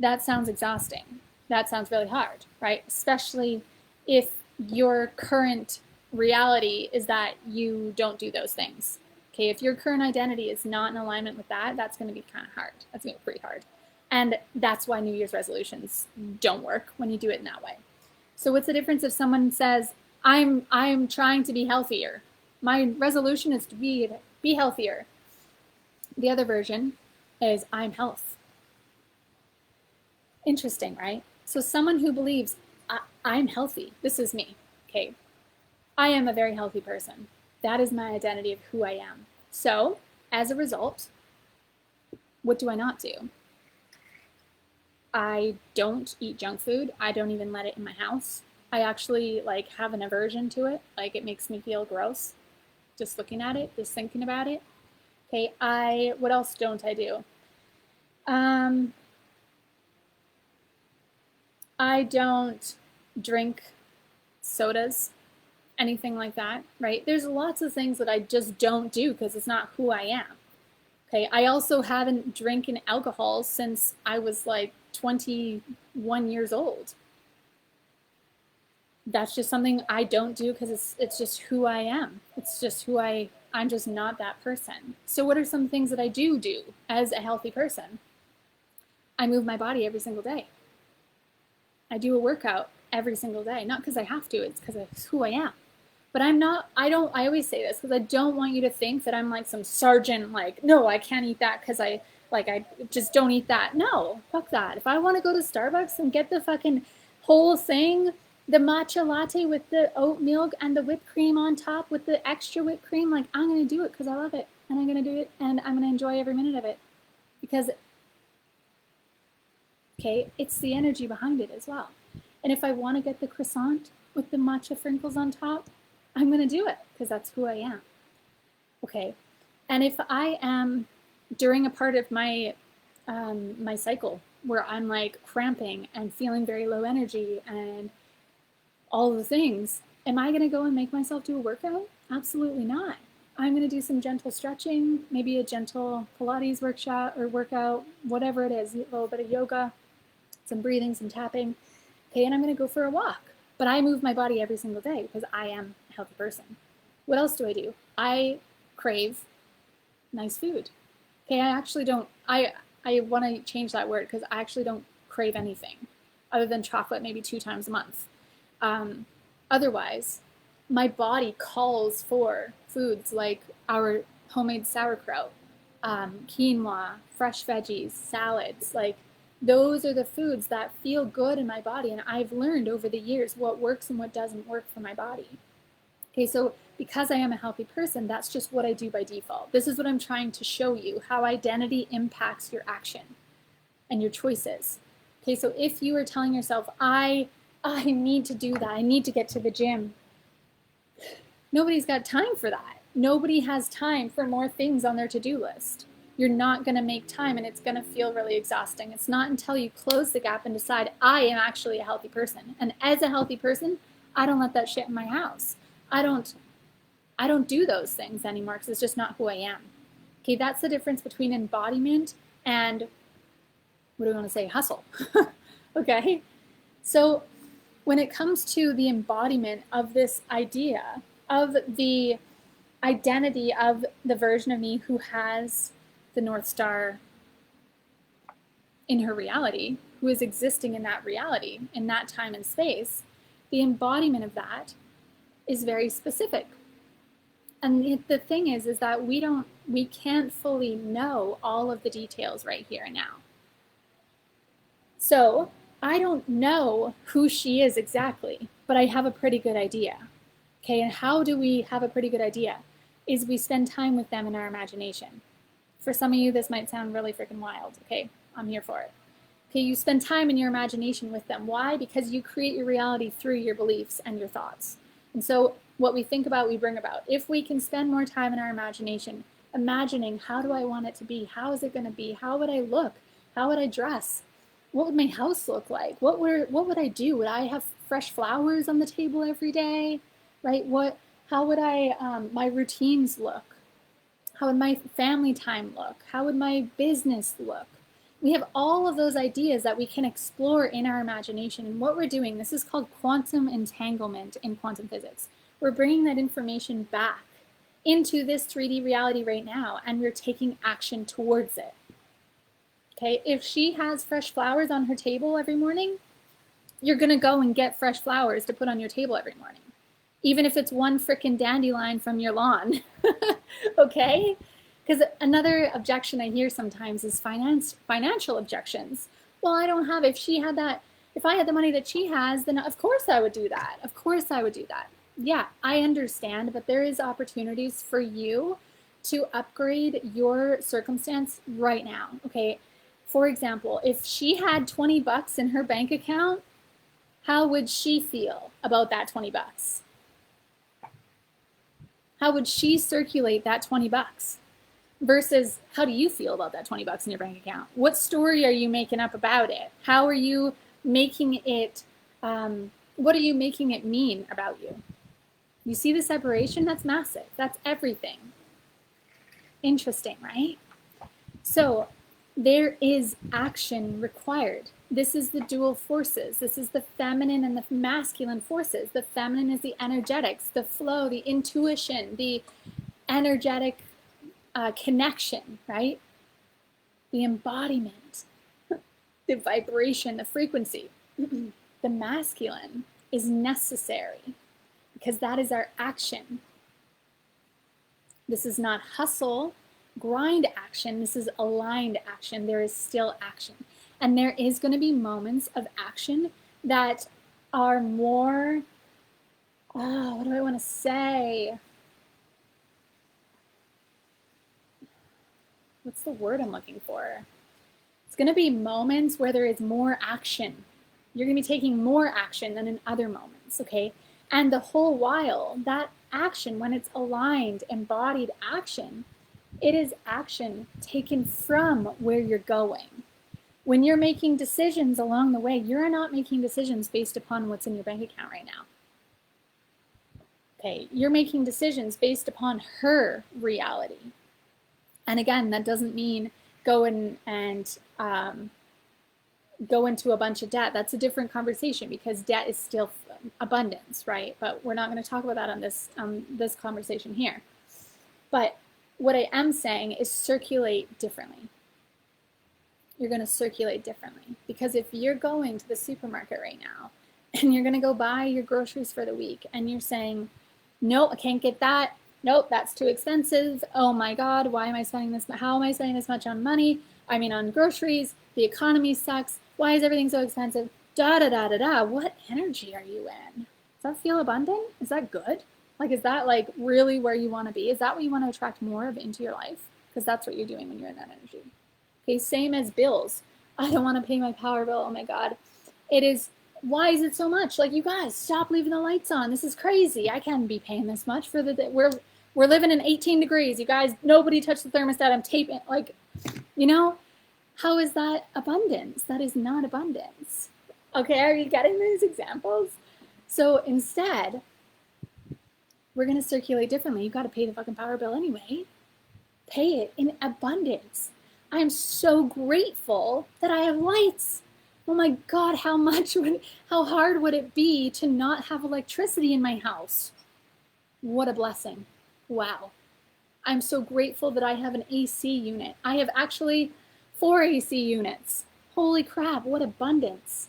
That sounds exhausting. That sounds really hard, right? Especially if your current reality is that you don't do those things. Okay, if your current identity is not in alignment with that, that's going to be kind of hard. That's going to be pretty hard. And that's why New Year's resolutions don't work when you do it in that way. So what's the difference if someone says, I'm trying to be healthier. My resolution is to be healthier. The other version is I'm health. Interesting, right? So someone who believes I'm healthy, this is me, okay? I am a very healthy person. That is my identity of who I am. So as a result, what do I not do? I don't eat junk food. I don't even let it in my house. I actually have an aversion to it. It makes me feel gross just looking at it, just thinking about it. Okay, what else don't I do? I don't drink sodas, anything like that, right? There's lots of things that I just don't do because it's not who I am. Okay, I also haven't drinking alcohol since I was 21 years old. That's just something I don't do because it's just who I am. It's just I'm just not that person. So what are some things that I do as a healthy person? I move my body every single day. I do a workout every single day, not because I have to, it's because it's who I am. But I always say this because I don't want you to think that I'm some sergeant, no, I can't eat that because I just don't eat that. No, fuck that. If I want to go to Starbucks and get the fucking whole thing, the matcha latte with the oat milk and the whipped cream on top with the extra whipped cream, I'm going to do it because I love it. And I'm going to do it and I'm going to enjoy every minute of it. Because, okay, it's the energy behind it as well. And if I want to get the croissant with the matcha sprinkles on top, I'm going to do it because that's who I am. Okay. And if I am during a part of my my cycle where I'm cramping and feeling very low energy and all the things. Am I going to go and make myself do a workout? Absolutely not. I'm going to do some gentle stretching, maybe a gentle Pilates workout, whatever it is, a little bit of yoga, some breathing, some tapping. Okay, and I'm going to go for a walk. But I move my body every single day because I am a healthy person. What else do? I crave nice food. Okay, I actually don't, I want to change that word because I actually don't crave anything other than chocolate maybe 2 times a month. Otherwise, my body calls for foods like our homemade sauerkraut, quinoa, fresh veggies, salads. Like those are the foods that feel good in my body. And I've learned over the years what works and what doesn't work for my body. Okay, so because I am a healthy person, that's just what I do by default. This is what I'm trying to show you, how identity impacts your action and your choices. Okay, so if you are telling yourself, I need to do that, I need to get to the gym, nobody's got time for that. Nobody has time for more things on their to-do list. You're not going to make time, and it's going to feel really exhausting. It's not until you close the gap and decide, I am actually a healthy person. And as a healthy person, I don't let that shit in my house. I don't do those things anymore because it's just not who I am. Okay, that's the difference between embodiment and, what do we want to say, hustle. Okay, so when it comes to the embodiment of this idea of the identity of the version of me who has the North Star in her reality, who is existing in that reality, in that time and space, the embodiment of that is very specific. And the thing is that we can't fully know all of the details right here and now. So I don't know who she is exactly, but I have a pretty good idea. Okay, and how do we have a pretty good idea? Is we spend time with them in our imagination. For some of you, this might sound really freaking wild. Okay, I'm here for it. Okay, you spend time in your imagination with them. Why? Because you create your reality through your beliefs and your thoughts. And so what we think about, we bring about. If we can spend more time in our imagination, imagining how do I want it to be? How is it going to be? How would I look? How would I dress? What would my house look like? What would I do? Would I have fresh flowers on the table every day? Right? How would my routines look? How would my family time look? How would my business look? We have all of those ideas that we can explore in our imagination. And what we're doing, this is called quantum entanglement in quantum physics. We're bringing that information back into this 3D reality right now, and we're taking action towards it. Okay, if she has fresh flowers on her table every morning, you're gonna go and get fresh flowers to put on your table every morning. Even if it's one frickin' dandelion from your lawn, okay? Because another objection I hear sometimes is financial objections. Well, I don't have, if I had the money that she has, then of course I would do that. Of course I would do that. Yeah, I understand, but there is opportunities for you to upgrade your circumstance right now, okay? For example, if she had 20 bucks in her bank account, how would she feel about that 20 bucks? How would she circulate that 20 bucks? Versus how do you feel about that 20 bucks in your bank account? What story are you making up about it? How are you making it, what are you making it mean about you? You see the separation? That's massive. That's everything. Interesting, right? So there is action required. This is the dual forces. This is the feminine and the masculine forces. The feminine is the energetics, the flow, the intuition, the energetic connection, right? The embodiment, the vibration, the frequency. The masculine is necessary because that is our action. This is not hustle, grind action. This is aligned action. There is still action. And there is going to be moments of action that are more, what do I want to say? What's the word I'm looking for? It's going to be moments where there is more action. You're going to be taking more action than in other moments, okay? And the whole while, that action, when it's aligned, embodied action, it is action taken from where you're going. When you're making decisions along the way, you're not making decisions based upon what's in your bank account right now. Okay, you're making decisions based upon her reality. And again, that doesn't mean go and go into a bunch of debt. That's a different conversation because debt is still abundance, right? But we're not going to talk about that on this conversation here. But what I am saying is circulate differently. You're going to circulate differently because if you're going to the supermarket right now and you're going to go buy your groceries for the week and you're saying, no, I can't get that. Nope, that's too expensive. Oh my God, why am I spending this? How am I spending this much on money? I mean, on groceries. The economy sucks. Why is everything so expensive? Da da da da da. What energy are you in? Does that feel abundant? Is that good? Like, is that like really where you want to be? Is that what you want to attract more of into your life? Because that's what you're doing when you're in that energy. Okay, same as bills. I don't want to pay my power bill. Oh my God. It is, why is it so much? Like, you guys, stop leaving the lights on. This is crazy. I can't be paying this much for we're living in 18 degrees. You guys, nobody touch the thermostat. I'm taping. Like, you know, how is that abundance? That is not abundance. Okay, are you getting these examples? So instead, we're going to circulate differently. You got to pay the fucking power bill anyway. Pay it in abundance. I am so grateful that I have lights. Oh my God, how hard would it be to not have electricity in my house? What a blessing. Wow. I'm so grateful that I have an AC unit. I have actually 4 AC units. Holy crap, what abundance.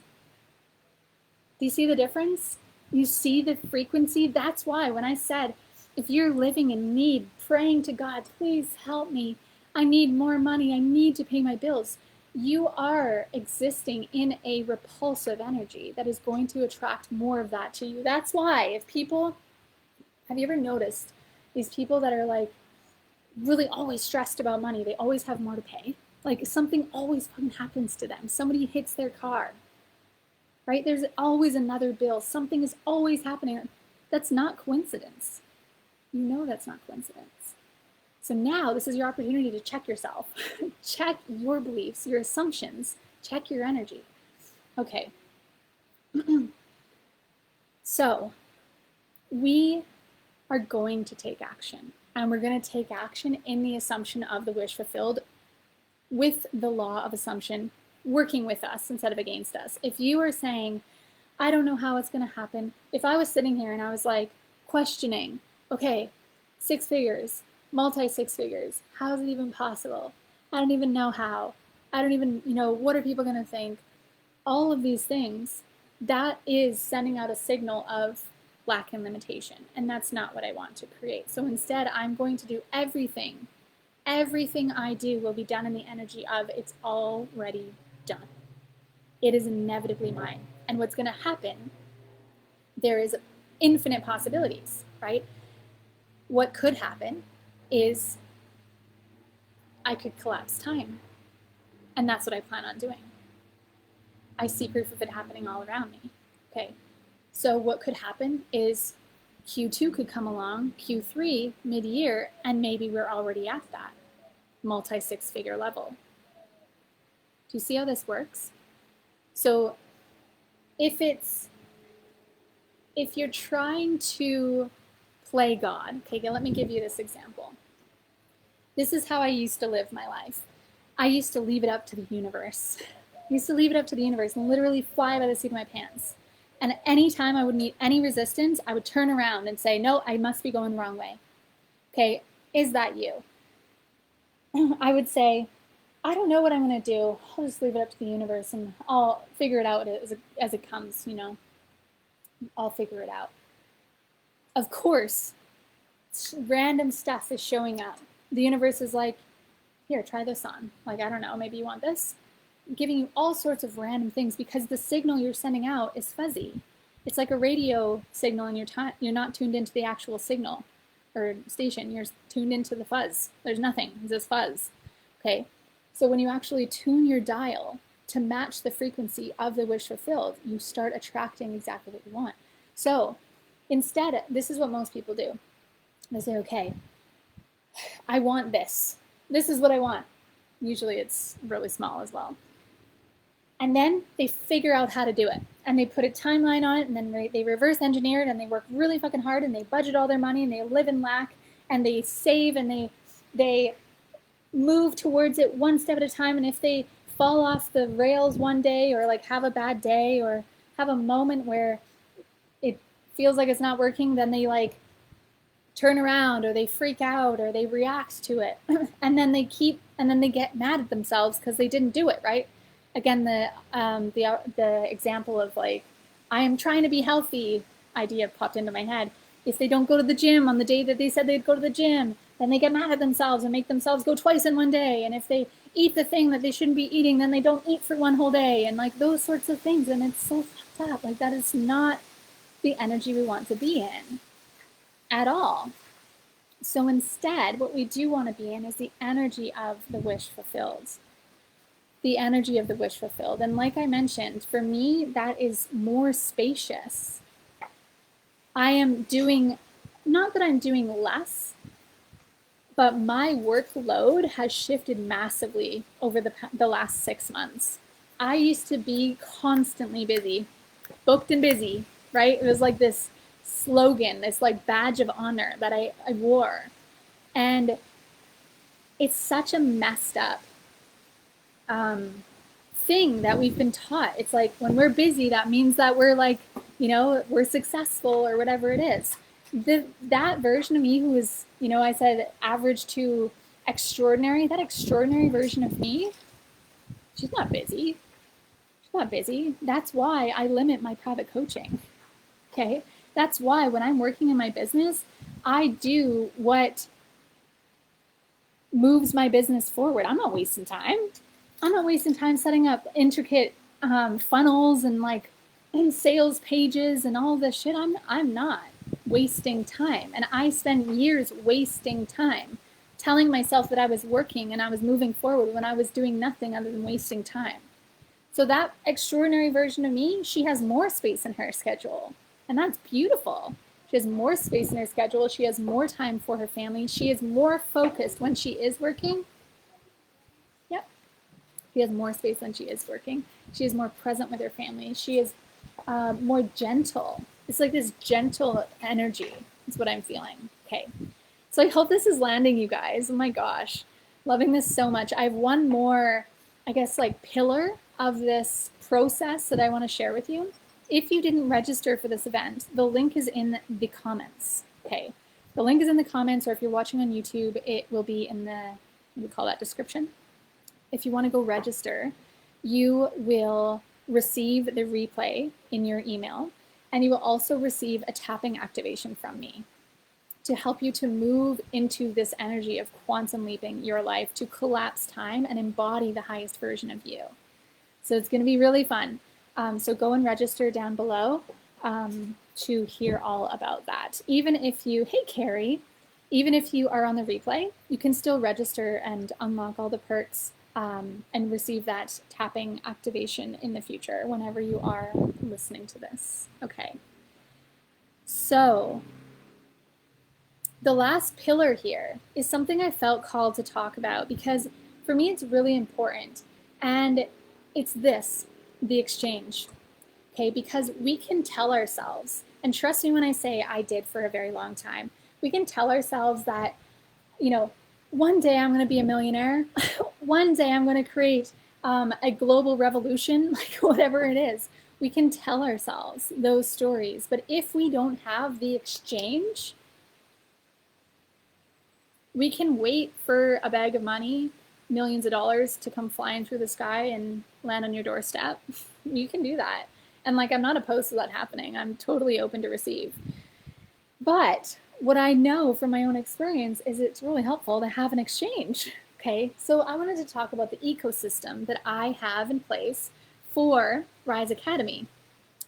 Do you see the difference? You see the frequency? That's why when I said, if you're living in need, praying to God, please help me. I need more money. I need to pay my bills. You are existing in a repulsive energy that is going to attract more of that to you. That's why have you ever noticed these people that are like really always stressed about money? They always have more to pay. Like something always fucking happens to them. Somebody hits their car, right? There's always another bill. Something is always happening. That's not coincidence. You know that's not coincidence. So now this is your opportunity to check yourself. Check your beliefs, your assumptions. Check your energy. Okay. So we are going to take action. And we're going to take action in the assumption of the wish fulfilled with the law of assumption working with us instead of against us. If you are saying, I don't know how it's going to happen. If I was sitting here and I was like questioning, okay, 6 figures, multi-6 figures, how is it even possible? I don't even know how. I don't even, what are people going to think? All of these things, that is sending out a signal of lack and limitation. And that's not what I want to create. So instead, I'm going to do everything. Everything I do will be done in the energy of it's already done. It is inevitably mine. And what's going to happen, there is infinite possibilities, right? What could happen is I could collapse time. And that's what I plan on doing. I see proof of it happening all around me. Okay. So what could happen is Q2 could come along, Q3, mid-year, and maybe we're already at that multi-6 figure level. Do you see how this works? So if you're trying to play God, okay, let me give you this example. This is how I used to live my life. I used to leave it up to the universe. I used to leave it up to the universe and literally fly by the seat of my pants. And anytime I would meet any resistance, I would turn around and say, no, I must be going the wrong way. Okay, is that you? I would say, I don't know what I'm going to do. I'll just leave it up to the universe and I'll figure it out as it comes, I'll figure it out. Of course, random stuff is showing up. The universe is like, here, try this on. Like, I don't know, maybe you want this? Giving you all sorts of random things because the signal you're sending out is fuzzy. It's like a radio signal and you're not tuned into the actual signal or station. You're tuned into the fuzz. There's nothing. It's just fuzz. Okay? So when you actually tune your dial to match the frequency of the wish fulfilled, you start attracting exactly what you want. So instead, this is what most people do. They say, okay, I want this. This is what I want. Usually it's really small as well. And then they figure out how to do it. and they put a timeline on it, and then they reverse engineer it, and they work really fucking hard, and they budget all their money, and they live in lack, and they save, and they move towards it one step at a time. And if they fall off the rails one day, or like have a bad day, or have a moment where it feels like it's not working, then they like turn around, or they freak out, or they react to it. And then they get mad at themselves because they didn't do it right. Again, the example of like, I am trying to be healthy idea popped into my head. If they don't go to the gym on the day that they said they'd go to the gym, then they get mad at themselves and make themselves go twice in one day. And if they eat the thing that they shouldn't be eating, then they don't eat for one whole day, and like those sorts of things. And it's so fucked up. Like, that is not the energy we want to be in at all. So instead, what we do want to be in is the energy of the wish fulfilled. The energy of the wish fulfilled. And like I mentioned, for me, that is more spacious. I am doing, not that I'm doing less, but my workload has shifted massively over the last 6 months. I used to be constantly busy, booked and busy, right? It was like this slogan, this like badge of honor that I wore. And it's such a messed up thing that we've been taught. It's like, when we're busy, that means that we're like, you know, we're successful or whatever it is. That version of me who is, you know, I said average to extraordinary, that extraordinary version of me, she's not busy. She's not busy. That's why I limit my private coaching. Okay. That's why when I'm working in my business, I do what moves my business forward. I'm not wasting time. I'm not wasting time setting up intricate funnels and like sales pages and all this shit. I'm not wasting time. And I spent years wasting time telling myself that I was working and I was moving forward when I was doing nothing other than wasting time. So that extraordinary version of me, she has more space in her schedule. And that's beautiful. She has more space in her schedule. She has more time for her family. She is more focused when she is working. Yep. She has more space when she is working. She is more present with her family. She is more gentle. It's like this gentle energy is what I'm feeling. Okay. So I hope this is landing, you guys. Oh my gosh. Loving this so much. I have one more, I guess, like pillar of this process that I want to share with you. If you didn't register for this event, the link is in the comments. Okay. The link is in the comments, or if you're watching on YouTube, it will be in the, we call that description. If you want to go register, you will receive the replay in your email, and you will also receive a tapping activation from me to help you to move into this energy of quantum leaping your life, to collapse time and embody the highest version of you. So it's going to be really fun. So go and register down below to hear all about that. Even if you, hey Carrie, even if you are on the replay, you can still register and unlock all the perks and receive that tapping activation in the future whenever you are listening to this. Okay. So the last pillar here is something I felt called to talk about because for me it's really important. And it's this, the exchange. Okay, because we can tell ourselves, and trust me when I say I did for a very long time, we can tell ourselves that, you know, one day I'm going to be a millionaire. One day I'm going to create a global revolution, like whatever it is. We can tell ourselves those stories. But if we don't have the exchange, we can wait for a bag of money, millions of dollars to come flying through the sky and land on your doorstep. You can do that. And like, I'm not opposed to that happening. I'm totally open to receive. But what I know from my own experience is it's really helpful to have an exchange. Okay, so I wanted to talk about the ecosystem that I have in place for Rise Academy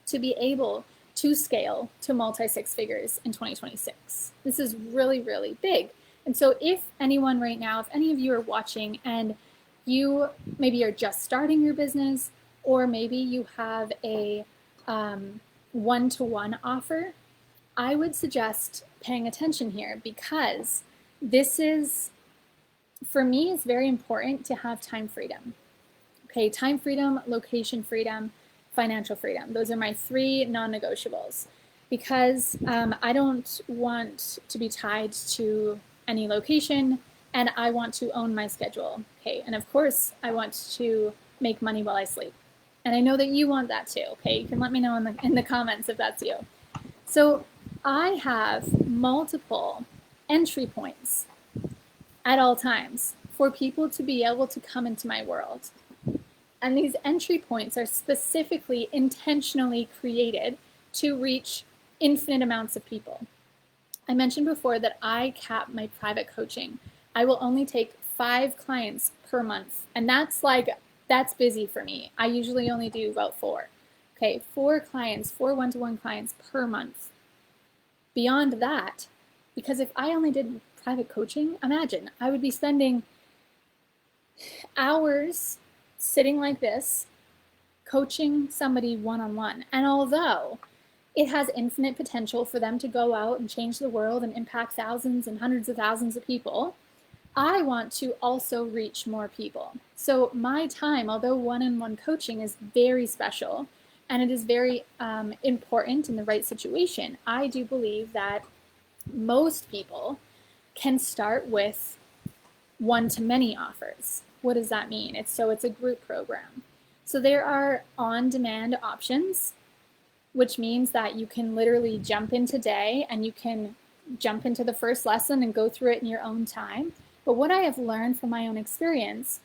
to be able to scale to multi-six figures in 2026. This is really, really big. And so if anyone right now, if any of you are watching and you maybe are just starting your business, or maybe you have a one-to-one offer, I would suggest paying attention here because this is, for me, it's very important to have time freedom. Okay, time freedom, location freedom, financial freedom. Those are my 3 non-negotiables, because I don't want to be tied to any location, and I want to own my schedule. Okay, and of course I want to make money while I sleep. And I know that you want that too. Okay, you can let me know in the comments if that's you. So I have multiple entry points at all times for people to be able to come into my world. And these entry points are specifically intentionally created to reach infinite amounts of people. I mentioned before that I cap my private coaching. I will only take 5 clients per month. And that's busy for me. I usually only do about 4. Okay, 4 clients, 4 one-to-one clients per month. Beyond that, because if I only did private coaching, imagine I would be spending hours sitting like this, coaching somebody one-on-one. And although it has infinite potential for them to go out and change the world and impact thousands and hundreds of thousands of people, I want to also reach more people. So my time, although one-on-one coaching is very special and it is very important in the right situation, I do believe that most people can start with one-to-many offers. What does that mean? It's a group program. So there are on-demand options, which means that you can literally jump in today and you can jump into the first lesson and go through it in your own time. But what I have learned from my own experience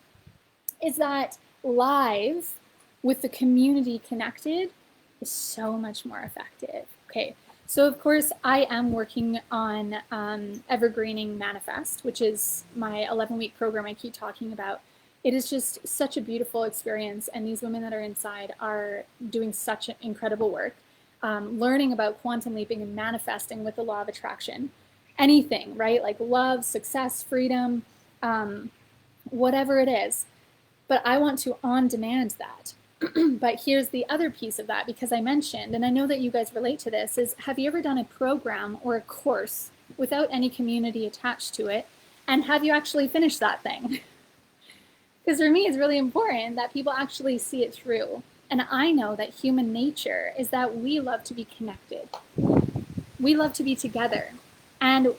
is that live with the community connected is so much more effective. Okay, so of course I am working on Evergreening Manifest, which is my 11-week program I keep talking about. It is just such a beautiful experience, and these women that are inside are doing such incredible work, learning about quantum leaping and manifesting with the law of attraction. Anything, right? Like love, success, freedom, whatever it is. But I want to on-demand that. But here's the other piece of that, because I mentioned, and I know that you guys relate to this, is have you ever done a program or a course without any community attached to it? And have you actually finished that thing? Because for me, it's really important that people actually see it through. And I know that human nature is that we love to be connected. We love to be together. And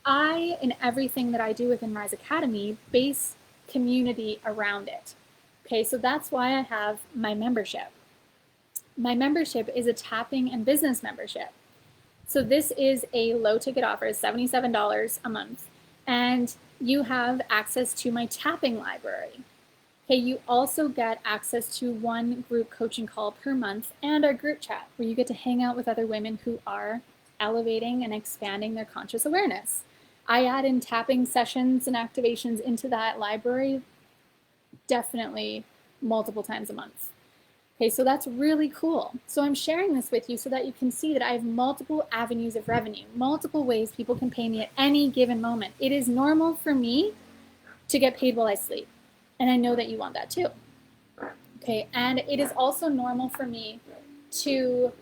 I, in everything that I do within Rise Academy, base community around it. Okay, so that's why I have my membership. My membership is a tapping and business membership. So this is a low ticket offer, $77 a month. And you have access to my tapping library. Okay, you also get access to 1 group coaching call per month and our group chat, where you get to hang out with other women who are elevating and expanding their conscious awareness. I add in tapping sessions and activations into that library definitely multiple times a month. Okay, so that's really cool. So I'm sharing this with you so that you can see that I have multiple avenues of revenue, multiple ways people can pay me at any given moment. It is normal for me to get paid while I sleep. And I know that you want that too. Okay, and it is also normal for me to,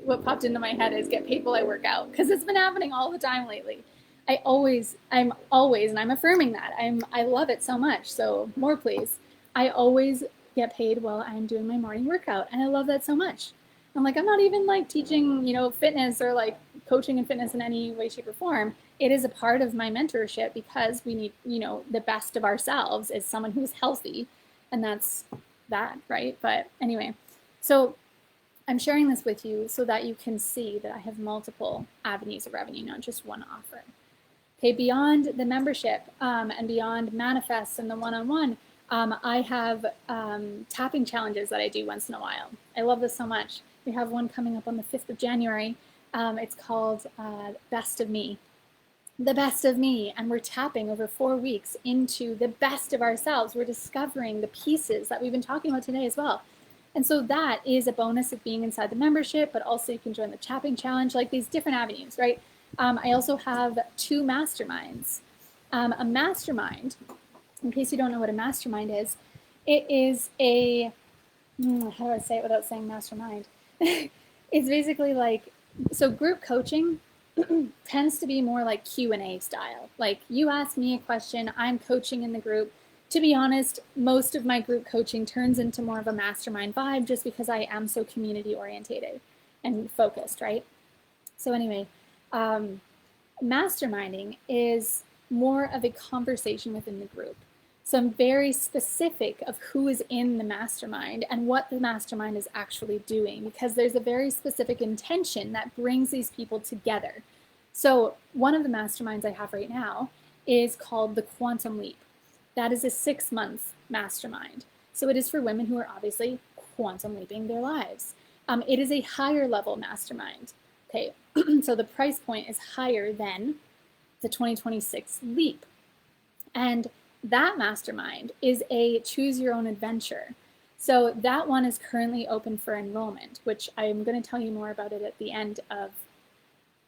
what popped into my head is get paid while I work out, because it's been happening all the time lately. I'm always, and I'm affirming that. I love it so much, so more please. I always get paid while I'm doing my morning workout, and I love that so much. I'm like, I'm not even like teaching, fitness or like coaching and fitness in any way, shape, or form. It is a part of my mentorship because we need, the best of ourselves is someone who's healthy, and that's that, right? But anyway, so I'm sharing this with you so that you can see that I have multiple avenues of revenue, not just one offer. Okay, beyond the membership and beyond Manifest and the one-on-one, I have tapping challenges that I do once in a while. I love this so much. We have one coming up on the 5th of January. It's called Best of Me. The best of me, and we're tapping over 4 weeks into the best of ourselves. We're discovering the pieces that we've been talking about today as well. And so that is a bonus of being inside the membership, but also you can join the tapping challenge, like these different avenues, right? I also have 2 masterminds. A mastermind, in case you don't know what a mastermind is, it is a, how do I say it without saying mastermind? It's basically like, so group coaching tends to be more like Q&A style. Like you ask me a question, I'm coaching in the group To be honest, most of my group coaching turns into more of a mastermind vibe just because I am so community orientated and focused, right? So anyway, masterminding is more of a conversation within the group. So I'm very specific of who is in the mastermind and what the mastermind is actually doing, because there's a very specific intention that brings these people together. So one of the masterminds I have right now is called the Quantum Leap. That is a 6-month mastermind. So it is for women who are obviously quantum leaping their lives. It is a higher level mastermind. Okay, so the price point is higher than the 2026 Leap. And that mastermind is a choose your own adventure. So that one is currently open for enrollment, which I'm going to tell you more about it at the end of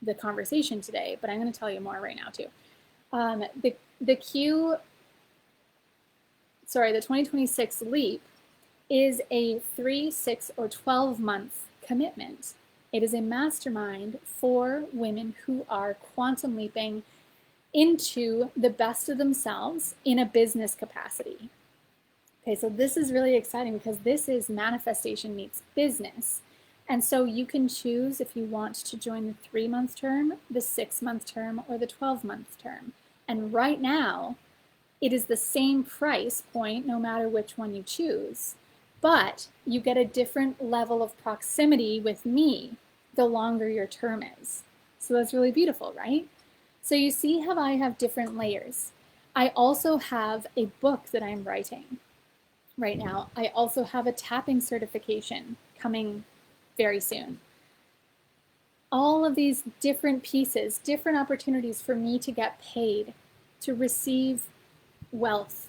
the conversation today, but I'm going to tell you more right now too. The 2026 Leap is a 3, 6, or 12-month commitment. It is a mastermind for women who are quantum leaping into the best of themselves in a business capacity. Okay, so this is really exciting because this is manifestation meets business. And so you can choose if you want to join the 3-month term, the 6-month term, or the 12-month term. And right now, it is the same price point no matter which one you choose. But you get a different level of proximity with me the longer your term is. So that's really beautiful, right? So you see how I have different layers. I also have a book that I'm writing right now. I also have a tapping certification coming very soon. All of these different pieces, different opportunities for me to get paid, to receive wealth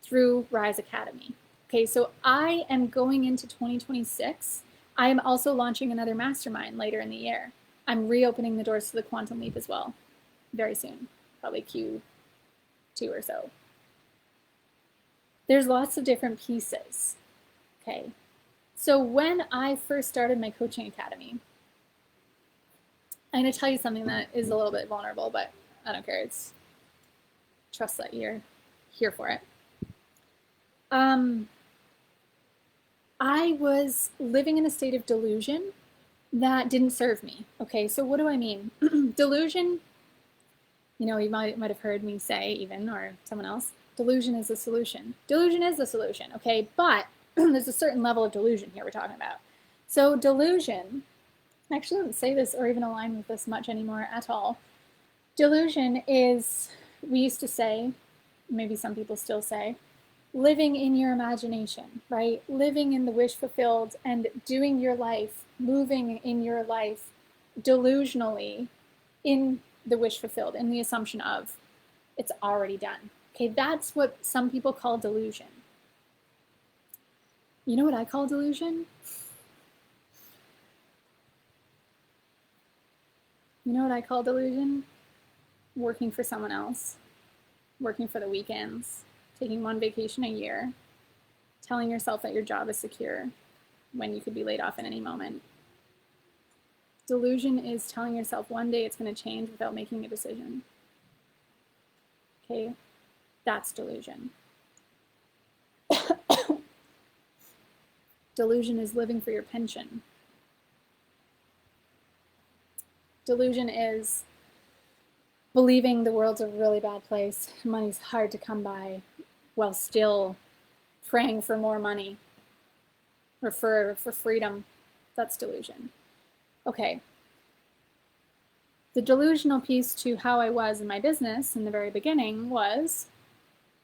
through Rise Academy. Okay, so I am going into 2026. I am also launching another mastermind later in the year. I'm reopening the doors to the Quantum Leap as well, very soon, probably Q2 or so. There's lots of different pieces, okay? So when I first started my coaching academy, I'm gonna tell you something that is a little bit vulnerable, but I don't care, trust that you're here for it. I was living in a state of delusion that didn't serve me. Okay, so what do I mean? Delusion, you might have heard me say even, or someone else, delusion is the solution. Delusion is the solution, okay? But there's a certain level of delusion here we're talking about. So delusion, I actually don't say this or even align with this much anymore at all. Delusion is, we used to say, maybe some people still say, living in your imagination, right? Living in the wish fulfilled and doing your life, moving in your life delusionally in the wish fulfilled, in the assumption of it's already done. Okay, that's what some people call delusion. You know what I call delusion? You know what I call delusion? Working for someone else, working for the weekends, taking one vacation a year, telling yourself that your job is secure when you could be laid off at any moment. Delusion is telling yourself one day it's going to change without making a decision. Okay, that's delusion. Delusion is living for your pension. Delusion is believing the world's a really bad place, money's hard to come by, while still praying for more money or for freedom. That's delusion. Okay. The delusional piece to how I was in my business in the very beginning was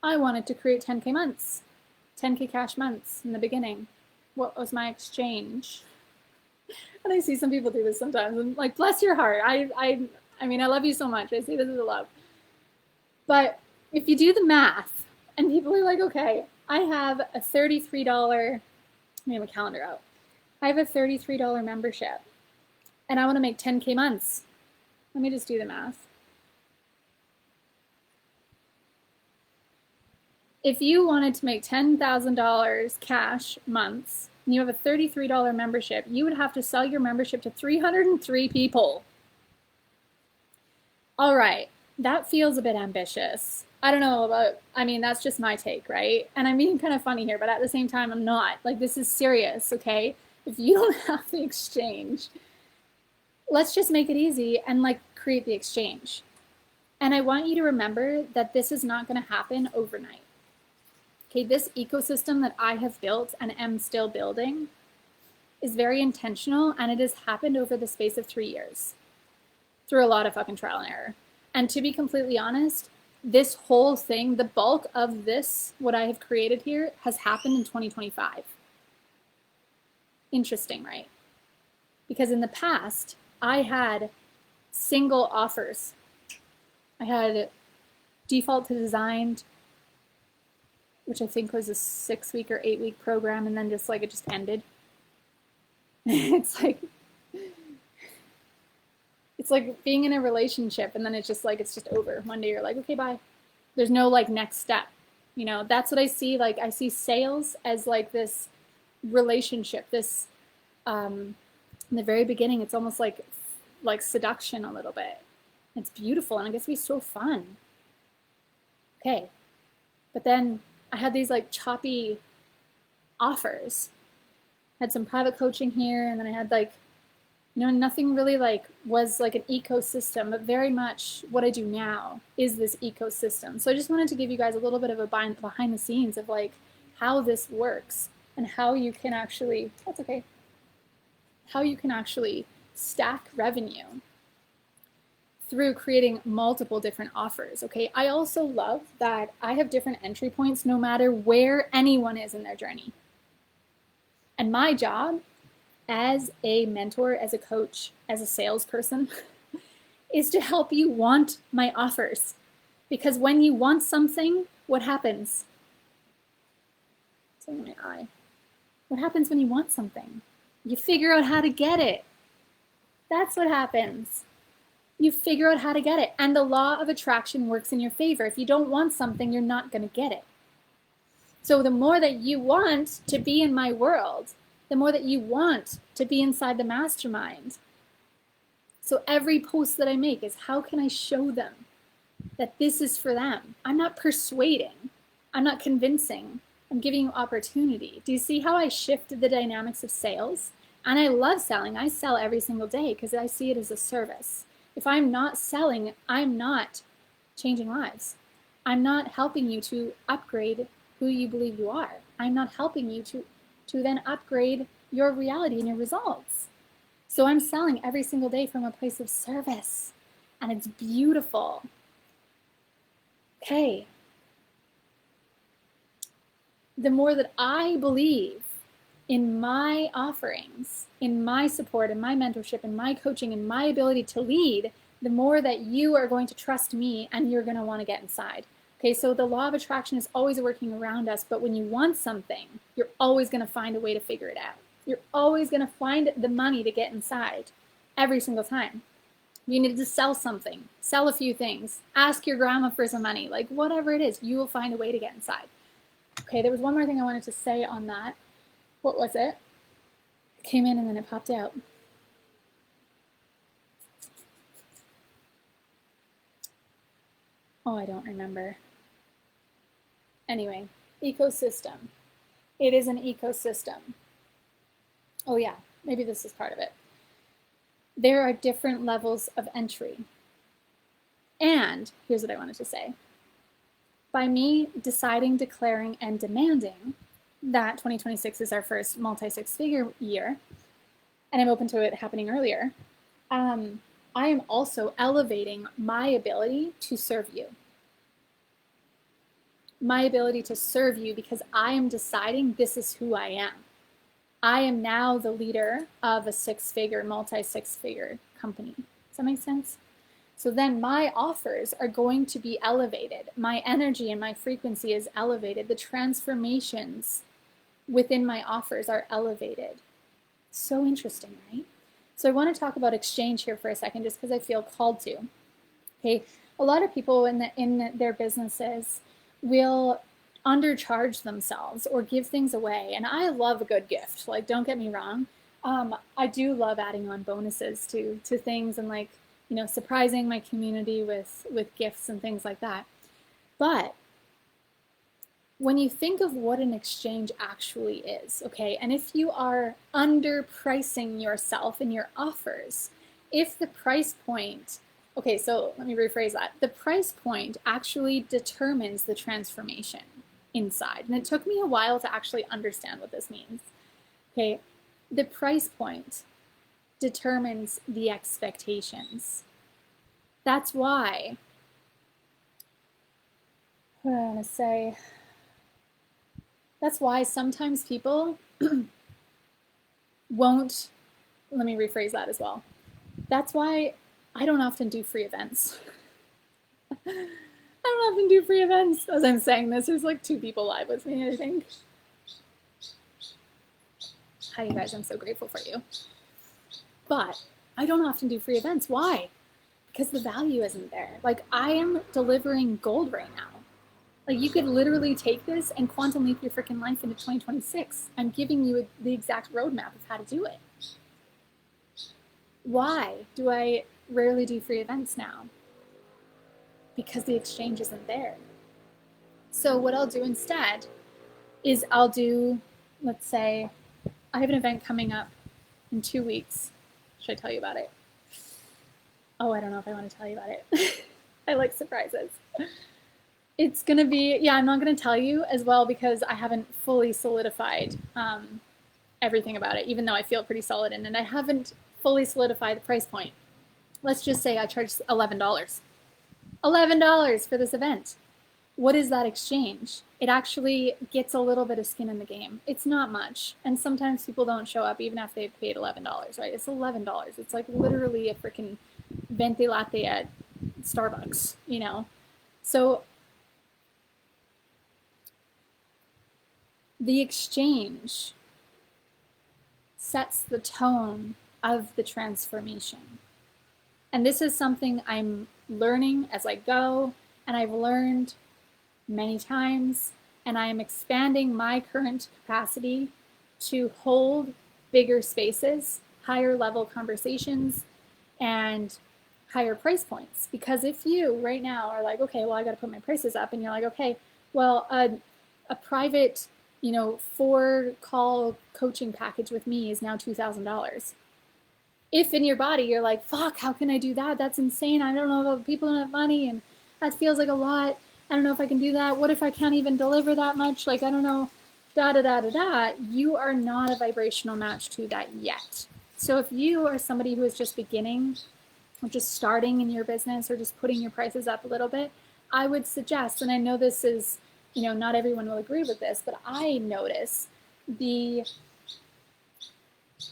I wanted to create 10K months, 10K cash months in the beginning. What was my exchange? And I see some people do this sometimes. I'm like, bless your heart. I mean, I love you so much. I say this as a love. But if you do the math, and people are like, okay, I have a $33, let me have a calendar out. I have a $33 membership, and I want to make 10K months. Let me just do the math. If you wanted to make $10,000 cash months, and you have a $33 membership, you would have to sell your membership to 303 people. All right, that feels a bit ambitious. I don't know about, I mean, that's just my take, right? And I'm being kind of funny here, but at the same time, I'm not. Like, this is serious, okay? If you don't have the exchange, let's just make it easy and like create the exchange. And I want you to remember that this is not going to happen overnight. Okay, this ecosystem that I have built and am still building is very intentional, and it has happened over the space of 3 years through a lot of fucking trial and error. And to be completely honest, this whole thing, the bulk of this, what I have created here, has happened in 2025. Interesting, right? Because in the past, I had single offers. I had default to designed, which I think was a 6-week or 8-week program, and then just like it just ended. It's like being in a relationship and then it's just over. One day you're like, okay, bye. There's no like next step. You know, that's what I see. Like I see sales as like this relationship, this in the very beginning, it's almost like seduction a little bit. It's beautiful and it gets to be so fun. Okay. But then I had these like choppy offers. I had some private coaching here, and then I had like, you know, nothing really like was like an ecosystem, but very much what I do now is this ecosystem. So I just wanted to give you guys a little bit of a behind the scenes of like how this works and how you can actually, that's okay, how you can actually stack revenue through creating multiple different offers. Okay, I also love that I have different entry points no matter where anyone is in their journey. And my job as a mentor, as a coach, as a salesperson, is to help you want my offers. Because when you want something, what happens? It's in my eye. What happens when you want something? You figure out how to get it. That's what happens. You figure out how to get it. And the law of attraction works in your favor. If you don't want something, you're not going to get it. So the more that you want to be in my world, the more that you want to be inside the mastermind. So every post that I make is how can I show them that this is for them? I'm not persuading. I'm not convincing. I'm giving you opportunity. Do you see how I shifted the dynamics of sales? And I love selling. I sell every single day because I see it as a service. If I'm not selling, I'm not changing lives. I'm not helping you to upgrade who you believe you are. I'm not helping you to then upgrade your reality and your results. So I'm selling every single day from a place of service, and it's beautiful. Okay. The more that I believe in my offerings, in my support, in my mentorship, in my coaching, in my ability to lead, the more that you are going to trust me and you're going to want to get inside. Okay, so the law of attraction is always working around us, but when you want something, you're always going to find a way to figure it out. You're always going to find the money to get inside every single time. You need to sell something, sell a few things, ask your grandma for some money, like whatever it is, you will find a way to get inside. Okay, there was one more thing I wanted to say on that. What was it? It came in and then it popped out. Oh, I don't remember. Anyway, ecosystem. It is an ecosystem. Oh yeah, maybe this is part of it. There are different levels of entry. And here's what I wanted to say. By me deciding, declaring, and demanding that 2026 is our first multi-six-figure year, and I'm open to it happening earlier, I am also elevating my ability to serve you. My ability to serve you because I am deciding this is who I am. I am now the leader of a six-figure, multi-six-figure company. Does that make sense? So then my offers are going to be elevated. My energy and my frequency is elevated. The transformations within my offers are elevated. So interesting, right? So I want to talk about exchange here for a second, just because I feel called to. Okay, a lot of people in their businesses will undercharge themselves or give things away, and I love a good gift. Like, don't get me wrong. I do love adding on bonuses to things and, like, you know, surprising my community with gifts and things like that. But when you think of what an exchange actually is, okay, and if you are underpricing yourself in your offers, if the price point, okay, so let me rephrase that. The price point actually determines the transformation inside. And it took me a while to actually understand what this means. Okay, the price point determines the expectations. That's why, what I want to say, that's why sometimes people won't, let me rephrase that as well. That's why I don't often do free events. I don't often do free events. As I'm saying this, there's like 2 people live with me, I think. Hi, you guys, I'm so grateful for you. But I don't often do free events. Why? Because the value isn't there. Like, I am delivering gold right now. Like, you could literally take this and quantum leap your freaking life into 2026. I'm giving you the exact roadmap of how to do it. Why do I rarely do free events now? Because the exchange isn't there. So what I'll do instead is I'll do, let's say, I have an event coming up in 2 weeks. Should I tell you about it? Oh, I don't know if I want to tell you about it. I like surprises. It's going to be, yeah, I'm not going to tell you as well because I haven't fully solidified everything about it, even though I feel pretty solid in it. I haven't fully solidified the price point. Let's just say I charge $11. $11 for this event. What is that exchange? It actually gets a little bit of skin in the game. It's not much. And sometimes people don't show up even after they've paid $11, right? It's $11. It's like literally a freaking venti latte at Starbucks, you know? So the exchange sets the tone of the transformation. And this is something I'm learning as I go, and I've learned many times, and I am expanding my current capacity to hold bigger spaces, higher level conversations, and higher price points. Because if you right now are like, okay, well, I got to put my prices up, and you're like, okay, well, a private, 4-call coaching package with me is now $2,000. If in your body you're like, fuck, how can I do that? That's insane. I don't know if people don't have money, and that feels like a lot. I don't know if I can do that. What if I can't even deliver that much? Like, I don't know, You are not a vibrational match to that yet. So if you are somebody who is just beginning or just starting in your business or just putting your prices up a little bit, I would suggest, and I know this is, not everyone will agree with this, but I notice the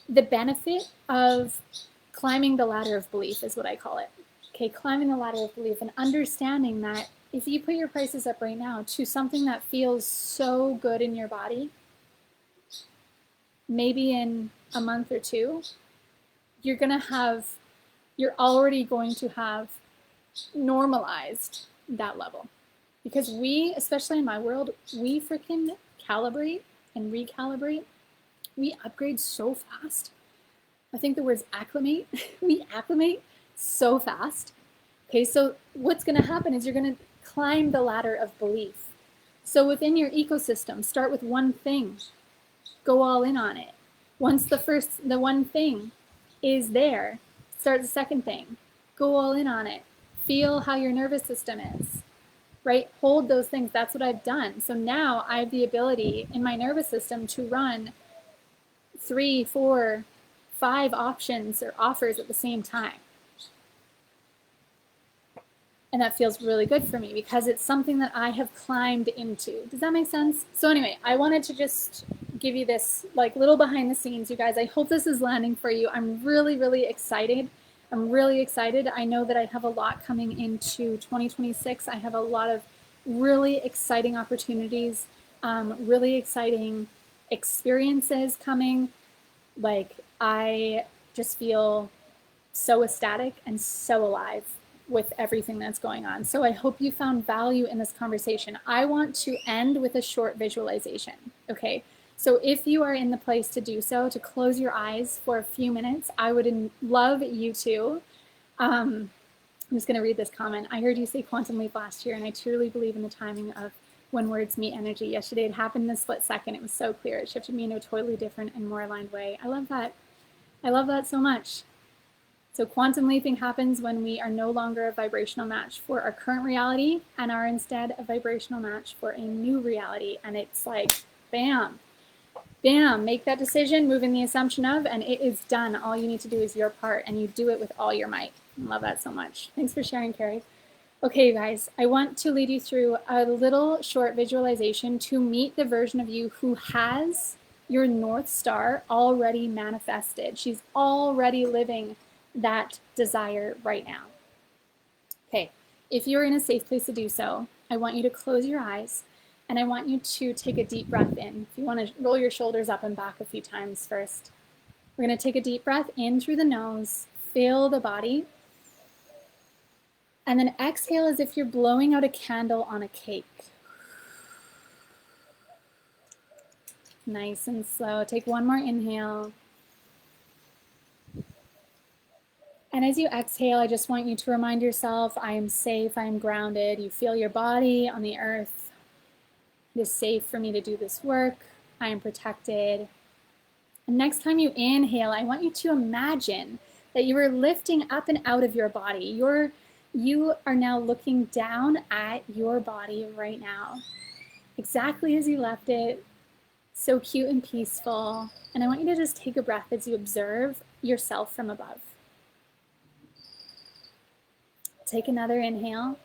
benefit of climbing the ladder of belief is what I call it. Okay, climbing the ladder of belief and understanding that if you put your prices up right now to something that feels so good in your body, maybe in a month or 2, you're already going to have normalized that level. Because we, especially in my world, we freaking calibrate and recalibrate. We upgrade so fast. I think the word's acclimate. We acclimate so fast. Okay, so what's going to happen is you're going to climb the ladder of belief. So within your ecosystem, start with one thing. Go all in on it. Once the one thing is there, start the second thing. Go all in on it. Feel how your nervous system is, right? Hold those things. That's what I've done. So now I have the ability in my nervous system to run 3, 4, 5 options or offers at the same time. And that feels really good for me because it's something that I have climbed into. Does that make sense? So anyway, I wanted to just give you this like little behind the scenes, you guys. I hope this is landing for you. I'm really, really excited. I know that I have a lot coming into 2026. I have a lot of really exciting opportunities, really exciting experiences coming. Like, I just feel so ecstatic and so alive with everything that's going on. So I hope you found value in this conversation. I want to end with a short visualization, okay? So if you are in the place to do so, to close your eyes for a few minutes, I would love you to I'm just going to read this comment. I heard you say quantum leap last year, and I truly believe in the timing of when words meet energy. Yesterday it happened in a split second. It was so clear. It shifted me in a totally different and more aligned way. I love that. I love that so much. So quantum leaping happens when we are no longer a vibrational match for our current reality and are instead a vibrational match for a new reality. And it's like, bam, bam, make that decision, move in the assumption of, and it is done. All you need to do is your part, and you do it with all your might. I love that so much. Thanks for sharing, Carrie. Okay, guys, I want to lead you through a little short visualization to meet the version of you who has your North Star already manifested. She's already living that desire right now. Okay, if you're in a safe place to do so, I want you to close your eyes and I want you to take a deep breath in. If you want to roll your shoulders up and back a few times first. We're going to take a deep breath in through the nose, fill the body. And then exhale as if you're blowing out a candle on a cake. Nice and slow. Take one more inhale. And as you exhale, I just want you to remind yourself, I am safe, I am grounded. You feel your body on the earth. It is safe for me to do this work. I am protected. And next time you inhale, I want you to imagine that you are lifting up and out of your body. You are now looking down at your body right now, exactly as you left it, so cute and peaceful. And I want you to just take a breath as you observe yourself from above. Take another inhale.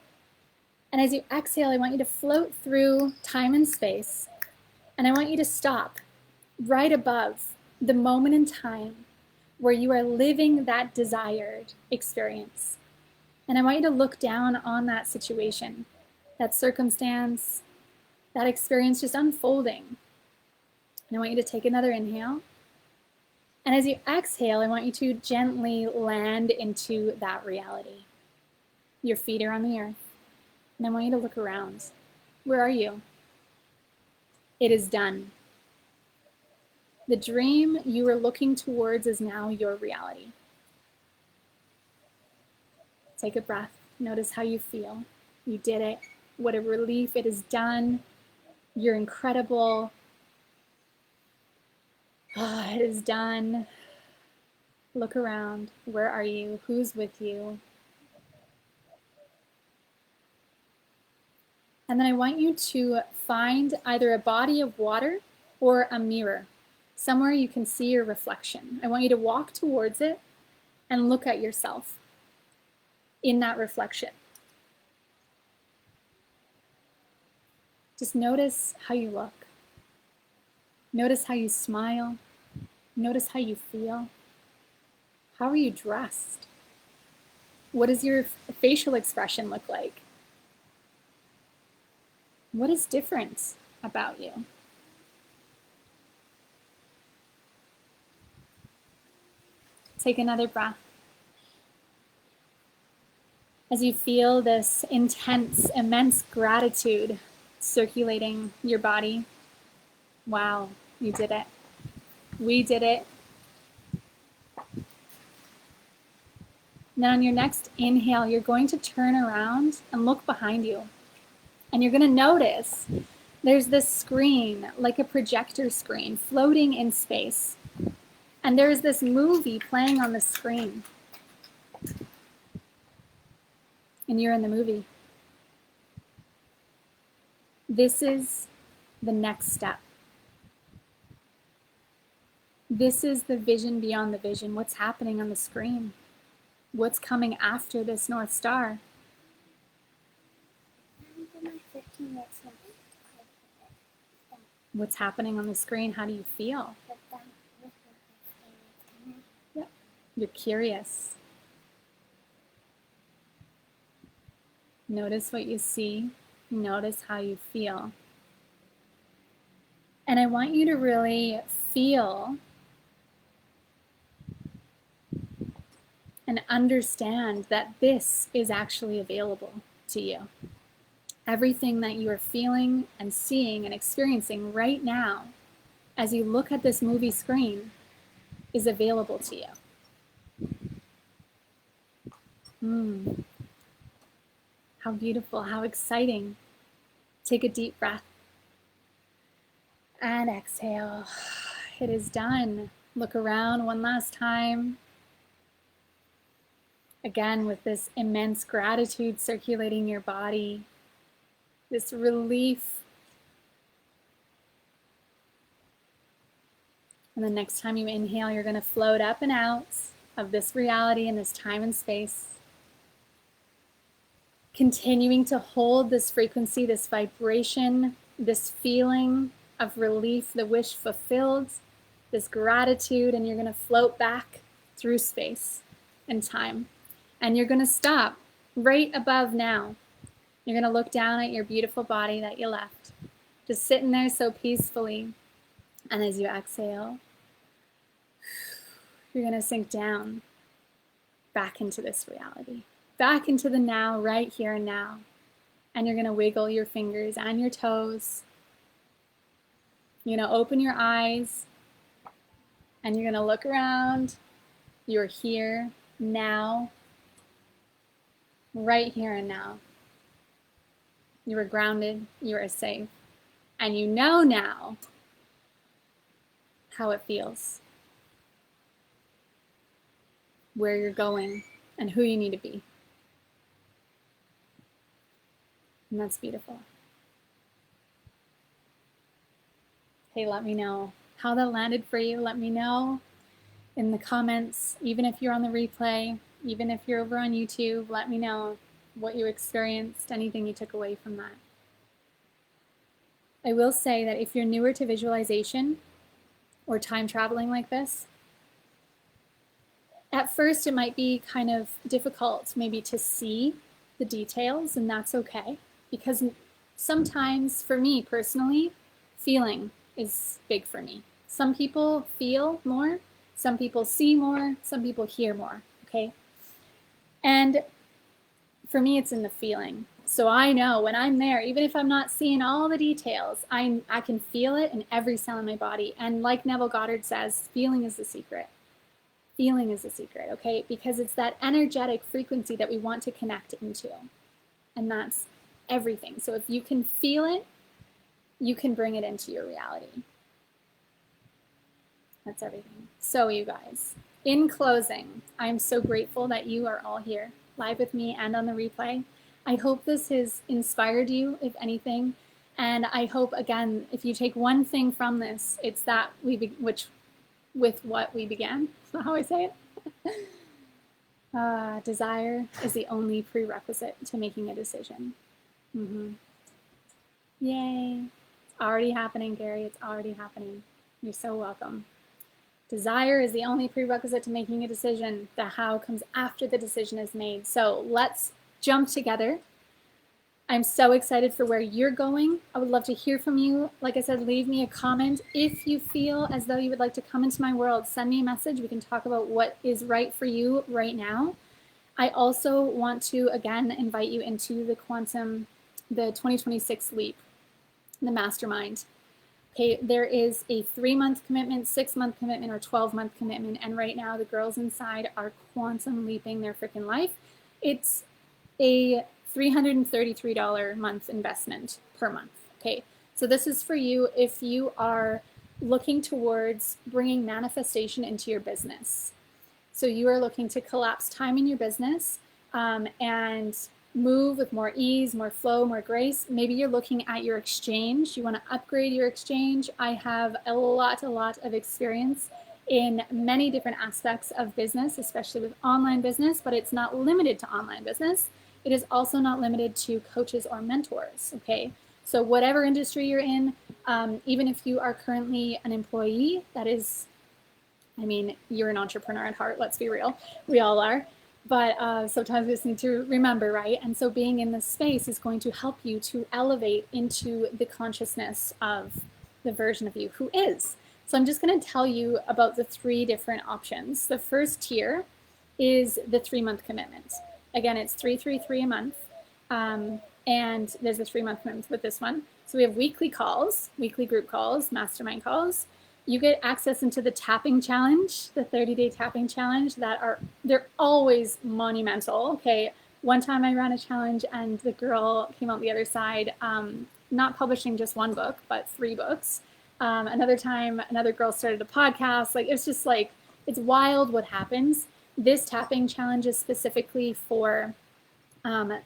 And as you exhale, I want you to float through time and space. And I want you to stop right above the moment in time where you are living that desired experience. And I want you to look down on that situation, that circumstance, that experience just unfolding. And I want you to take another inhale. And as you exhale, I want you to gently land into that reality. Your feet are on the earth. And I want you to look around. Where are you? It is done. The dream you were looking towards is now your reality. Take a breath. Notice how you feel. You did it. What a relief. It is done. You're incredible. It is done. Look around. Where are you? Who's with you? And then I want you to find either a body of water or a mirror, somewhere you can see your reflection. I want you to walk towards it and look at yourself in that reflection. Just notice how you look. Notice how you smile. Notice how you feel. How are you dressed? What does your facial expression look like? What is different about you? Take another breath. As you feel this intense, immense gratitude circulating your body. Wow, you did it. We did it. Now on your next inhale, you're going to turn around and look behind you. And you're going to notice there's this screen, like a projector screen, floating in space. And there's this movie playing on the screen. And you're in the movie. This is the next step. This is the vision beyond the vision. What's happening on the screen? What's coming after this North Star? What's happening on the screen? How do you feel? Yep. You're curious. Notice what you see. Notice how you feel. And I want you to really feel and understand that this is actually available to you. Everything that you are feeling and seeing and experiencing right now as you look at this movie screen is available to you. How beautiful, how exciting. Take a deep breath. And exhale. It is done. Look around one last time. Again, with this immense gratitude circulating your body, this relief. And the next time you inhale, you're going to float up and out of this reality and this time and space. Continuing to hold this frequency, this vibration, this feeling of relief, the wish fulfilled, this gratitude, and you're going to float back through space and time. And you're going to stop right above now. You're going to look down at your beautiful body that you left, just sitting there so peacefully. And as you exhale, you're going to sink down back into this reality, back into the now, right here and now. And you're going to wiggle your fingers and your toes. You're going to open your eyes and you're going to look around. You're here now, right here and now. You are grounded, you are safe, and you know now how it feels, where you're going, and who you need to be. And that's beautiful. Hey, let me know how that landed for you. Let me know in the comments, even if you're on the replay, even if you're over on YouTube, let me know what you experienced, anything you took away from that. I will say that if you're newer to visualization or time traveling like this, at first it might be kind of difficult maybe to see the details, and that's okay, because sometimes for me personally, feeling is big for me. Some people feel more, some people see more, some people hear more, okay? And for me, it's in the feeling. So I know when I'm there, even if I'm not seeing all the details, I can feel it in every cell in my body. And like Neville Goddard says, feeling is the secret. Feeling is the secret, okay? Because it's that energetic frequency that we want to connect into. And that's everything. So if you can feel it, you can bring it into your reality. That's everything. So you guys, in closing, I'm so grateful that you are all here, live with me and on the replay. I hope this has inspired you, if anything. And I hope, again, if you take one thing from this, it's that with what we began. Is that how I say it? Desire is the only prerequisite to making a decision. Yay. It's already happening, Gary. It's already happening. You're so welcome. Desire is the only prerequisite to making a decision. The how comes after the decision is made. So let's jump together. I'm so excited for where you're going. I would love to hear from you. Like I said, leave me a comment. If you feel as though you would like to come into my world, send me a message. We can talk about what is right for you right now. I also want to, again, invite you into the 2026 Leap, the mastermind. Okay, there is a 3-month commitment, 6-month commitment, or 12-month commitment. And right now the girls inside are quantum leaping their freaking life. It's a $333 a month investment per month. Okay, so this is for you if you are looking towards bringing manifestation into your business. So you are looking to collapse time in your business and move with more ease, more flow, more grace. Maybe you're looking at your exchange. You want to upgrade your exchange. I have a lot of experience in many different aspects of business, especially with online business, but it's not limited to online business. It is also not limited to coaches or mentors, okay? So whatever industry you're in, even if you are currently an employee, that is, I mean, you're an entrepreneur at heart, let's be real. We all are. But sometimes we just need to remember, right? And so being in this space is going to help you to elevate into the consciousness of the version of you who is. So I'm just going to tell you about the 3 different options. The first tier is the 3-month commitment. Again, it's $333 a month. And there's a 3-month commitment with this one. So we have weekly calls, weekly group calls, mastermind calls. You get access into the tapping challenge, the 30-day tapping challenge they're always monumental, okay? One time I ran a challenge and the girl came out the other side, not publishing just one book, but 3 books. Another time, another girl started a podcast. Like, it's just like, it's wild what happens. This tapping challenge is specifically for, the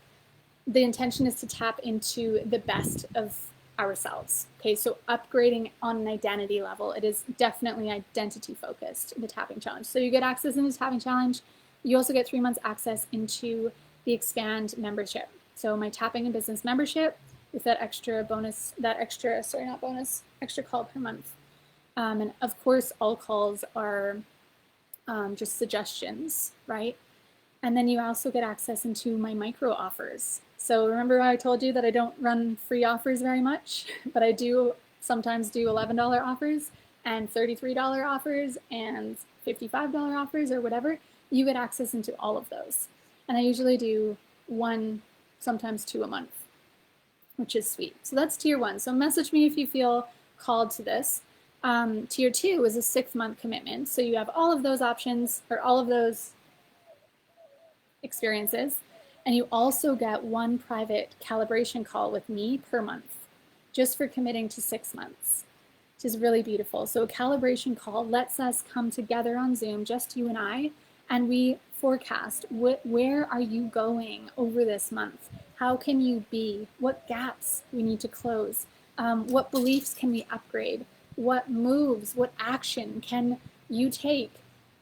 intention is to tap into the best of ourselves. Okay, so upgrading on an identity level. It is definitely identity focused, the tapping challenge. So you get access in the tapping challenge. You also get 3 months access into the Expand membership. So my tapping and business membership with that extra extra call per month. And of course, all calls are just suggestions, right? And then you also get access into my micro offers. So remember I told you that I don't run free offers very much, but I do sometimes do $11 offers and $33 offers and $55 offers or whatever. You get access into all of those. And I usually do 1, sometimes 2 a month, which is sweet. So that's tier 1. So message me if you feel called to this. Tier 2 is a 6-month commitment. So you have all of those options, or all of those experiences. And you also get 1 private calibration call with me per month, just for committing to 6 months, which is really beautiful. So a calibration call lets us come together on Zoom, just you and I, and we forecast where are you going over this month? How can you be? What gaps we need to close? What beliefs can we upgrade? What moves, what action can you take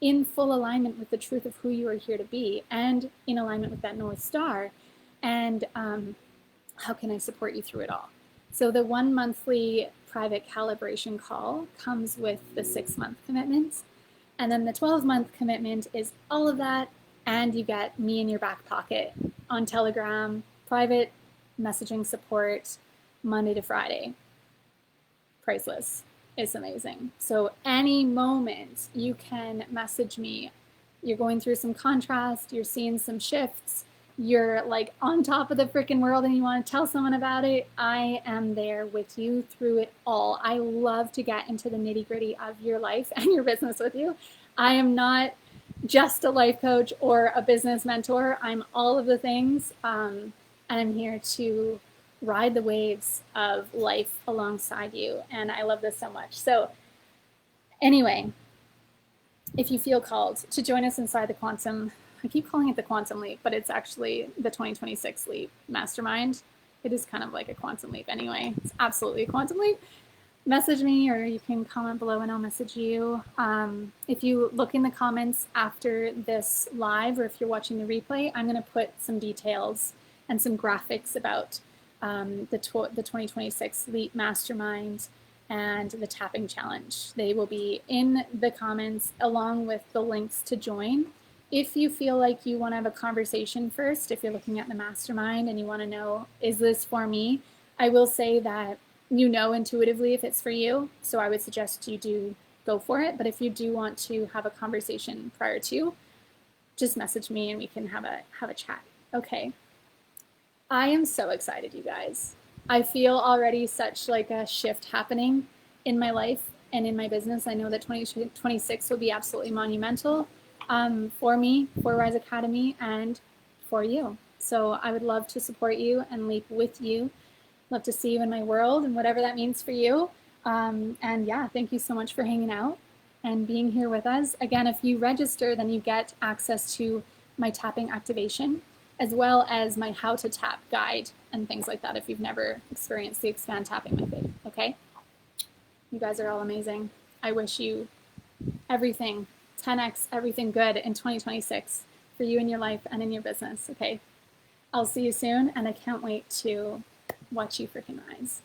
in full alignment with the truth of who you are here to be and in alignment with that North Star? And how can I support you through it all? So the 1 monthly private calibration call comes with the 6-month commitment. And then the 12-month commitment is all of that, and you get me in your back pocket on Telegram, private messaging support, Monday to Friday. Priceless. It's amazing. So any moment you can message me. You're going through some contrast, you're seeing some shifts, you're like on top of the freaking world and you want to tell someone about it, I am there with you through it all. I love to get into the nitty-gritty of your life and your business with you. I am not just a life coach or a business mentor. I'm all of the things. And I'm here to ride the waves of life alongside you. And I love this so much. So anyway, if you feel called to join us inside the Quantum, I keep calling it the Quantum Leap, but it's actually the 2026 Leap Mastermind. It is kind of like a quantum leap anyway. It's absolutely a quantum leap. Message me, or you can comment below and I'll message you. If you look in the comments after this live, or if you're watching the replay, I'm going to put some details and some graphics about the 2026 Leap Mastermind and the Tapping Challenge. They will be in the comments along with the links to join. If you feel like you want to have a conversation first, if you're looking at the mastermind and you want to know, is this for me? I will say that you know intuitively if it's for you, so I would suggest you do go for it. But if you do want to have a conversation prior to, just message me and we can have a chat. Okay. I am so excited, you guys. I feel already such like a shift happening in my life and in my business. I know that 2026 will be absolutely monumental for me, for Rise Academy, and for you. So I would love to support you and leap with you. Love to see you in my world and whatever that means for you. And yeah, thank you so much for hanging out and being here with us. Again, if you register, then you get access to my tapping activation, as well as my how to tap guide and things like that if you've never experienced the Expand tapping method, okay? You guys are all amazing. I wish you everything, 10x, everything good in 2026 for you in your life and in your business, okay? I'll see you soon, and I can't wait to watch you freaking rise.